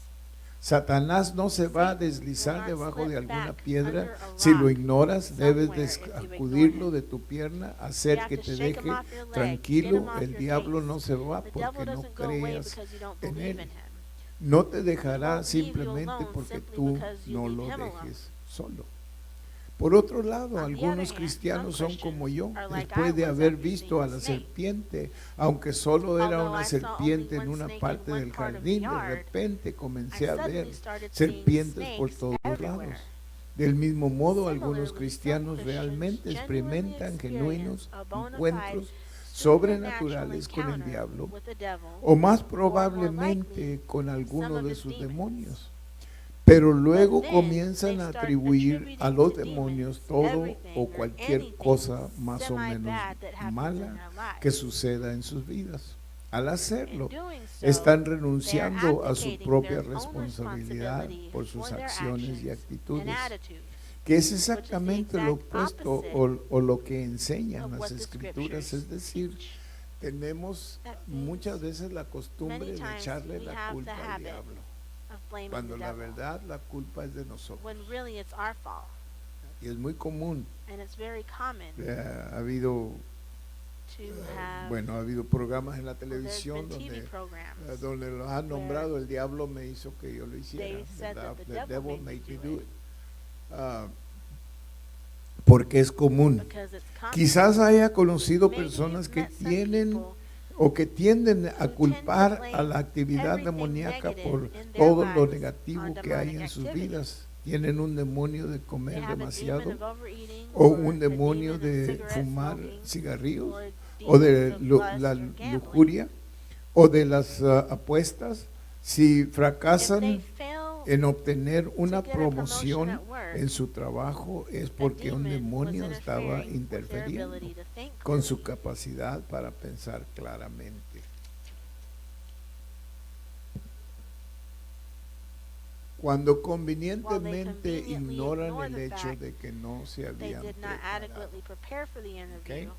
Speaker 1: Satanás no se va a
Speaker 2: Satan will
Speaker 1: deslizar
Speaker 2: not
Speaker 1: debajo
Speaker 2: slip
Speaker 1: de alguna
Speaker 2: back
Speaker 1: piedra.
Speaker 2: under a
Speaker 1: Si lo
Speaker 2: rock
Speaker 1: ignoras, debes
Speaker 2: somewhere
Speaker 1: de
Speaker 2: if you ignore
Speaker 1: sacudirlo
Speaker 2: him.
Speaker 1: de tu pierna,
Speaker 2: You
Speaker 1: hacer
Speaker 2: have
Speaker 1: que
Speaker 2: to
Speaker 1: te
Speaker 2: shake him
Speaker 1: deje
Speaker 2: off your leg, get him
Speaker 1: tranquilo.
Speaker 2: off
Speaker 1: El
Speaker 2: your
Speaker 1: diablo
Speaker 2: face.
Speaker 1: no se va
Speaker 2: The
Speaker 1: porque
Speaker 2: devil
Speaker 1: no
Speaker 2: doesn't go away
Speaker 1: creas
Speaker 2: because you don't
Speaker 1: en
Speaker 2: believe
Speaker 1: él.
Speaker 2: in him.
Speaker 1: No te
Speaker 2: He
Speaker 1: dejará
Speaker 2: won't leave you
Speaker 1: simplemente
Speaker 2: alone
Speaker 1: porque
Speaker 2: simply
Speaker 1: tú
Speaker 2: because you
Speaker 1: no
Speaker 2: leave
Speaker 1: lo
Speaker 2: him alone.
Speaker 1: dejes solo. Por otro lado,
Speaker 2: On the
Speaker 1: algunos
Speaker 2: other hand,
Speaker 1: cristianos
Speaker 2: some
Speaker 1: son como
Speaker 2: Christians
Speaker 1: yo,
Speaker 2: are like
Speaker 1: después
Speaker 2: I
Speaker 1: de
Speaker 2: was
Speaker 1: haber
Speaker 2: after
Speaker 1: visto
Speaker 2: seeing
Speaker 1: a
Speaker 2: the
Speaker 1: la
Speaker 2: snake.
Speaker 1: serpiente, aunque solo era
Speaker 2: Although
Speaker 1: una
Speaker 2: I saw
Speaker 1: serpiente
Speaker 2: only
Speaker 1: en
Speaker 2: one
Speaker 1: una
Speaker 2: snake in
Speaker 1: parte
Speaker 2: one
Speaker 1: del
Speaker 2: part of the
Speaker 1: jardín, de
Speaker 2: yard,
Speaker 1: repente
Speaker 2: I
Speaker 1: comencé a ver
Speaker 2: suddenly started seeing
Speaker 1: serpientes por
Speaker 2: snakes
Speaker 1: todos lados.
Speaker 2: everywhere.
Speaker 1: Del mismo modo, algunos
Speaker 2: Similarly, some
Speaker 1: cristianos
Speaker 2: Christians
Speaker 1: realmente
Speaker 2: genuinely
Speaker 1: experimentan genuinos
Speaker 2: experience a bona fide
Speaker 1: encuentros
Speaker 2: supernatural
Speaker 1: sobrenaturales con el
Speaker 2: encounter
Speaker 1: diablo,
Speaker 2: with the devil,
Speaker 1: o más
Speaker 2: or more
Speaker 1: probablemente
Speaker 2: likely,
Speaker 1: con
Speaker 2: some
Speaker 1: alguno
Speaker 2: of
Speaker 1: de
Speaker 2: his
Speaker 1: sus
Speaker 2: demons.
Speaker 1: demonios. Pero luego
Speaker 2: But then
Speaker 1: comienzan
Speaker 2: they
Speaker 1: a
Speaker 2: start
Speaker 1: atribuir
Speaker 2: attributing
Speaker 1: a los
Speaker 2: to
Speaker 1: demonios
Speaker 2: demons
Speaker 1: todo
Speaker 2: everything
Speaker 1: o
Speaker 2: or
Speaker 1: cualquier
Speaker 2: anything
Speaker 1: cosa más o menos
Speaker 2: semi-bad that happens in
Speaker 1: mala
Speaker 2: their lives.
Speaker 1: que suceda en sus vidas. Al
Speaker 2: In
Speaker 1: hacerlo,
Speaker 2: doing so,
Speaker 1: están
Speaker 2: they are
Speaker 1: renunciando a su
Speaker 2: abdicating
Speaker 1: propia
Speaker 2: their own
Speaker 1: responsabilidad
Speaker 2: responsibility
Speaker 1: por sus
Speaker 2: for their
Speaker 1: acciones y
Speaker 2: actions
Speaker 1: actitudes,
Speaker 2: and attitudes,
Speaker 1: que es
Speaker 2: the
Speaker 1: exactamente lo
Speaker 2: exact
Speaker 1: opuesto
Speaker 2: opposite
Speaker 1: o lo que enseñan
Speaker 2: of
Speaker 1: las
Speaker 2: what the
Speaker 1: escrituras,
Speaker 2: scriptures
Speaker 1: es decir,
Speaker 2: teach.
Speaker 1: tenemos
Speaker 2: That
Speaker 1: muchas veces la costumbre
Speaker 2: many
Speaker 1: de
Speaker 2: times
Speaker 1: echarle
Speaker 2: we
Speaker 1: la
Speaker 2: have
Speaker 1: culpa
Speaker 2: the
Speaker 1: al
Speaker 2: habit
Speaker 1: diablo,
Speaker 2: of blaming
Speaker 1: cuando
Speaker 2: the
Speaker 1: la
Speaker 2: devil,
Speaker 1: verdad la culpa es de nosotros.
Speaker 2: when really it's our fault.
Speaker 1: Y es muy común.
Speaker 2: And it's very common
Speaker 1: Ha habido,
Speaker 2: to have,
Speaker 1: bueno, ha habido programas en la
Speaker 2: well, there's
Speaker 1: televisión
Speaker 2: been TV
Speaker 1: donde,
Speaker 2: programs
Speaker 1: donde los han nombrado, el diablo me hizo que yo lo hiciera,
Speaker 2: they said
Speaker 1: ¿verdad?
Speaker 2: that the
Speaker 1: The
Speaker 2: devil
Speaker 1: devil
Speaker 2: made
Speaker 1: made
Speaker 2: you
Speaker 1: me
Speaker 2: do
Speaker 1: do
Speaker 2: it.
Speaker 1: it. Porque es común.
Speaker 2: because it's common.
Speaker 1: Quizás haya conocido
Speaker 2: Maybe
Speaker 1: personas
Speaker 2: you've
Speaker 1: que
Speaker 2: met some
Speaker 1: tienen
Speaker 2: people
Speaker 1: o que tienden a
Speaker 2: who tend to
Speaker 1: culpar
Speaker 2: blame
Speaker 1: a la actividad
Speaker 2: everything
Speaker 1: demoníaca
Speaker 2: negative
Speaker 1: por
Speaker 2: in their
Speaker 1: todo lo
Speaker 2: lives
Speaker 1: negativo
Speaker 2: on
Speaker 1: que hay en
Speaker 2: demonic
Speaker 1: sus
Speaker 2: activity.
Speaker 1: vidas. Tienen un demonio de
Speaker 2: They
Speaker 1: comer
Speaker 2: have a
Speaker 1: demasiado,
Speaker 2: demon of overeating,
Speaker 1: o
Speaker 2: or
Speaker 1: un
Speaker 2: a
Speaker 1: demonio
Speaker 2: demon of
Speaker 1: de
Speaker 2: cigarette
Speaker 1: fumar
Speaker 2: smoking,
Speaker 1: cigarrillos,
Speaker 2: or
Speaker 1: o de
Speaker 2: demons of lust
Speaker 1: la
Speaker 2: or gambling.
Speaker 1: lujuria, o de las apuestas. Si
Speaker 2: If they
Speaker 1: fracasan
Speaker 2: fail
Speaker 1: en obtener una
Speaker 2: to get a promotion
Speaker 1: promoción
Speaker 2: at work,
Speaker 1: en su trabajo, es
Speaker 2: a
Speaker 1: porque un
Speaker 2: demon was
Speaker 1: demonio estaba
Speaker 2: interfering with their
Speaker 1: interfiriendo
Speaker 2: ability to think
Speaker 1: con su
Speaker 2: clearly.
Speaker 1: capacidad para pensar claramente. Cuando convenientemente
Speaker 2: conveniently
Speaker 1: ignoran
Speaker 2: ignore
Speaker 1: el
Speaker 2: the
Speaker 1: hecho
Speaker 2: fact
Speaker 1: de que no se
Speaker 2: They
Speaker 1: habían
Speaker 2: did not
Speaker 1: preparado.
Speaker 2: adequately prepare for the interview.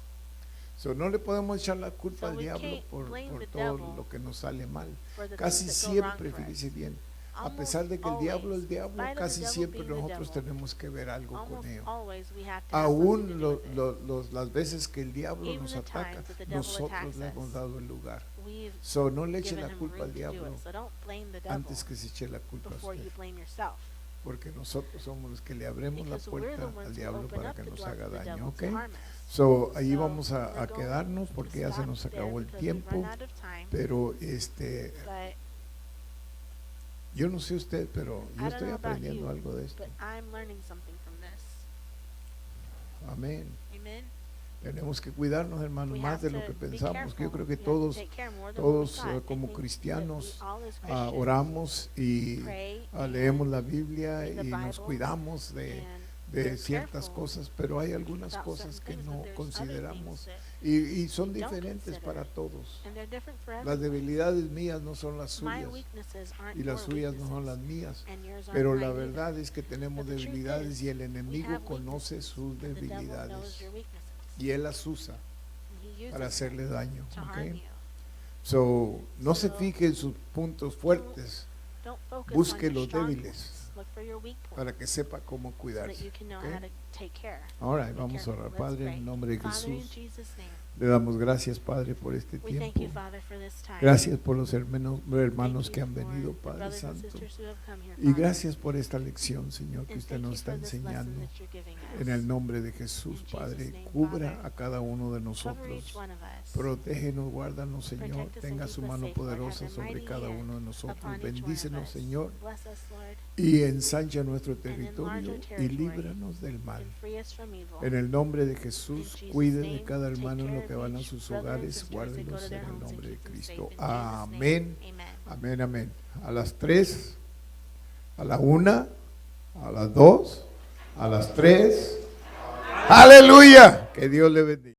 Speaker 1: So, no le podemos echar la culpa
Speaker 2: So
Speaker 1: al
Speaker 2: we
Speaker 1: diablo
Speaker 2: can't
Speaker 1: por
Speaker 2: blame the
Speaker 1: todo
Speaker 2: devil
Speaker 1: lo que nos sale mal.
Speaker 2: for the
Speaker 1: Casi
Speaker 2: things that go wrong
Speaker 1: siempre,
Speaker 2: for us.
Speaker 1: fíjese bien, a
Speaker 2: Almost
Speaker 1: pesar de que el diablo
Speaker 2: always,
Speaker 1: es diablo,
Speaker 2: in spite of the
Speaker 1: casi
Speaker 2: devil
Speaker 1: siempre
Speaker 2: being the
Speaker 1: nosotros
Speaker 2: devil,
Speaker 1: tenemos que ver algo con
Speaker 2: Almost
Speaker 1: ello.
Speaker 2: always we have to have something to
Speaker 1: Aún
Speaker 2: do with it.
Speaker 1: las veces que el diablo
Speaker 2: Even
Speaker 1: nos
Speaker 2: the
Speaker 1: ataca,
Speaker 2: times that the devil
Speaker 1: nosotros
Speaker 2: attacks
Speaker 1: le hemos
Speaker 2: us,
Speaker 1: dado el lugar.
Speaker 2: We've
Speaker 1: So, no le eche
Speaker 2: given
Speaker 1: la
Speaker 2: him
Speaker 1: culpa
Speaker 2: room
Speaker 1: al
Speaker 2: to do
Speaker 1: diablo
Speaker 2: it. So don't blame the devil
Speaker 1: antes que se eche la culpa a
Speaker 2: before
Speaker 1: usted,
Speaker 2: you blame yourself.
Speaker 1: porque nosotros somos los que le abrimos la
Speaker 2: Because we're the
Speaker 1: puerta al
Speaker 2: ones who
Speaker 1: diablo
Speaker 2: open
Speaker 1: para
Speaker 2: up
Speaker 1: que
Speaker 2: the
Speaker 1: nos
Speaker 2: door
Speaker 1: haga
Speaker 2: for the
Speaker 1: daño,
Speaker 2: devil
Speaker 1: ¿ok?
Speaker 2: to harm us.
Speaker 1: So, ahí
Speaker 2: So,
Speaker 1: vamos
Speaker 2: we're
Speaker 1: a
Speaker 2: going
Speaker 1: quedarnos
Speaker 2: to
Speaker 1: porque ya se
Speaker 2: stop
Speaker 1: nos
Speaker 2: there
Speaker 1: acabó el
Speaker 2: because we've
Speaker 1: tiempo,
Speaker 2: run out of time.
Speaker 1: pero
Speaker 2: But
Speaker 1: yo no sé usted, pero
Speaker 2: I
Speaker 1: yo
Speaker 2: don't
Speaker 1: estoy
Speaker 2: know about
Speaker 1: aprendiendo
Speaker 2: you,
Speaker 1: algo de esto.
Speaker 2: but I'm learning something from this.
Speaker 1: Amén.
Speaker 2: Amen.
Speaker 1: Tenemos que cuidarnos, hermanos,
Speaker 2: We
Speaker 1: más
Speaker 2: have
Speaker 1: de lo
Speaker 2: to
Speaker 1: que
Speaker 2: be
Speaker 1: pensamos. Que yo
Speaker 2: careful.
Speaker 1: creo que
Speaker 2: We have to
Speaker 1: todos,
Speaker 2: take care more than what we
Speaker 1: todos
Speaker 2: thought. I
Speaker 1: como
Speaker 2: think that
Speaker 1: cristianos
Speaker 2: we all as Christians
Speaker 1: oramos y
Speaker 2: pray and
Speaker 1: leemos la Biblia
Speaker 2: read the
Speaker 1: y nos
Speaker 2: Bible
Speaker 1: cuidamos
Speaker 2: and
Speaker 1: de
Speaker 2: we're
Speaker 1: ciertas
Speaker 2: careful
Speaker 1: cosas, pero hay algunas
Speaker 2: about
Speaker 1: cosas
Speaker 2: certain
Speaker 1: que
Speaker 2: things,
Speaker 1: no
Speaker 2: but there's other
Speaker 1: consideramos
Speaker 2: things that
Speaker 1: y son
Speaker 2: we don't
Speaker 1: diferentes
Speaker 2: consider,
Speaker 1: para todos.
Speaker 2: and they're different for
Speaker 1: Las
Speaker 2: everyone.
Speaker 1: debilidades mías no son las
Speaker 2: My
Speaker 1: suyas
Speaker 2: weaknesses aren't
Speaker 1: y las
Speaker 2: your
Speaker 1: suyas no son las
Speaker 2: weaknesses,
Speaker 1: mías,
Speaker 2: and yours aren't
Speaker 1: pero
Speaker 2: mine
Speaker 1: la
Speaker 2: either.
Speaker 1: verdad es que tenemos
Speaker 2: But the truth
Speaker 1: debilidades
Speaker 2: is,
Speaker 1: y el
Speaker 2: we
Speaker 1: enemigo
Speaker 2: have
Speaker 1: conoce
Speaker 2: weaknesses.
Speaker 1: sus
Speaker 2: The devil knows
Speaker 1: debilidades
Speaker 2: your weaknesses,
Speaker 1: y él las usa
Speaker 2: and he uses
Speaker 1: para hacerle
Speaker 2: them
Speaker 1: daño.
Speaker 2: to
Speaker 1: ¿Ok?
Speaker 2: harm you.
Speaker 1: So, no se
Speaker 2: So,
Speaker 1: fije en sus puntos fuertes,
Speaker 2: Don't focus
Speaker 1: busque
Speaker 2: on your
Speaker 1: los
Speaker 2: strong
Speaker 1: débiles
Speaker 2: points. Look for your weak points
Speaker 1: para que sepa cómo
Speaker 2: so that
Speaker 1: cuidarse.
Speaker 2: you can know
Speaker 1: ¿Ok?
Speaker 2: how to take care.
Speaker 1: Ahora
Speaker 2: Be
Speaker 1: vamos a
Speaker 2: careful.
Speaker 1: orar.
Speaker 2: Let's
Speaker 1: Padre,
Speaker 2: pray.
Speaker 1: en nombre de
Speaker 2: Father, in
Speaker 1: Jesús,
Speaker 2: Jesus' name,
Speaker 1: le damos gracias, Padre, por este
Speaker 2: we thank
Speaker 1: tiempo.
Speaker 2: you, Father, for this time.
Speaker 1: Gracias por los hermanos
Speaker 2: Thank
Speaker 1: que
Speaker 2: you
Speaker 1: han
Speaker 2: for
Speaker 1: venido,
Speaker 2: the
Speaker 1: Padre
Speaker 2: brothers and
Speaker 1: Santo.
Speaker 2: sisters who have come here,
Speaker 1: Y
Speaker 2: Father.
Speaker 1: gracias por esta lección, Señor, que
Speaker 2: And
Speaker 1: usted
Speaker 2: thank
Speaker 1: nos
Speaker 2: you
Speaker 1: está
Speaker 2: for this lesson
Speaker 1: enseñando.
Speaker 2: that you're giving us.
Speaker 1: En el nombre de Jesús,
Speaker 2: In Jesus'
Speaker 1: Padre,
Speaker 2: name,
Speaker 1: cubra
Speaker 2: Father.
Speaker 1: a cada uno de
Speaker 2: Cover
Speaker 1: nosotros.
Speaker 2: each one of us.
Speaker 1: Protégenos, guárdanos, Señor.
Speaker 2: Protect us and
Speaker 1: Tenga
Speaker 2: keep
Speaker 1: su
Speaker 2: us
Speaker 1: mano
Speaker 2: safe, Lord.
Speaker 1: poderosa
Speaker 2: Have a
Speaker 1: sobre
Speaker 2: mighty
Speaker 1: cada
Speaker 2: hand
Speaker 1: uno de nosotros.
Speaker 2: upon each one of
Speaker 1: Bendícenos,
Speaker 2: us.
Speaker 1: Señor,
Speaker 2: Bless us, Lord,
Speaker 1: y ensancha nuestro
Speaker 2: enlarge
Speaker 1: territorio
Speaker 2: our
Speaker 1: y
Speaker 2: territory
Speaker 1: líbranos del mal.
Speaker 2: and free us from evil.
Speaker 1: En el nombre de
Speaker 2: In
Speaker 1: Jesús,
Speaker 2: Jesus'
Speaker 1: cuide de
Speaker 2: name,
Speaker 1: cada
Speaker 2: take
Speaker 1: hermano en
Speaker 2: care
Speaker 1: lo que
Speaker 2: of
Speaker 1: van a
Speaker 2: each
Speaker 1: sus
Speaker 2: brother and
Speaker 1: hogares.
Speaker 2: sister as they go
Speaker 1: Guárdenos
Speaker 2: to their
Speaker 1: en el
Speaker 2: homes and
Speaker 1: nombre de
Speaker 2: keep them
Speaker 1: Cristo.
Speaker 2: safe. In Jesus' name,
Speaker 1: Amén.
Speaker 2: amen.
Speaker 1: Amén, amén. A las 3, a la 1, a las 2, a las 3. ¡Aleluya! Que Dios le bendiga.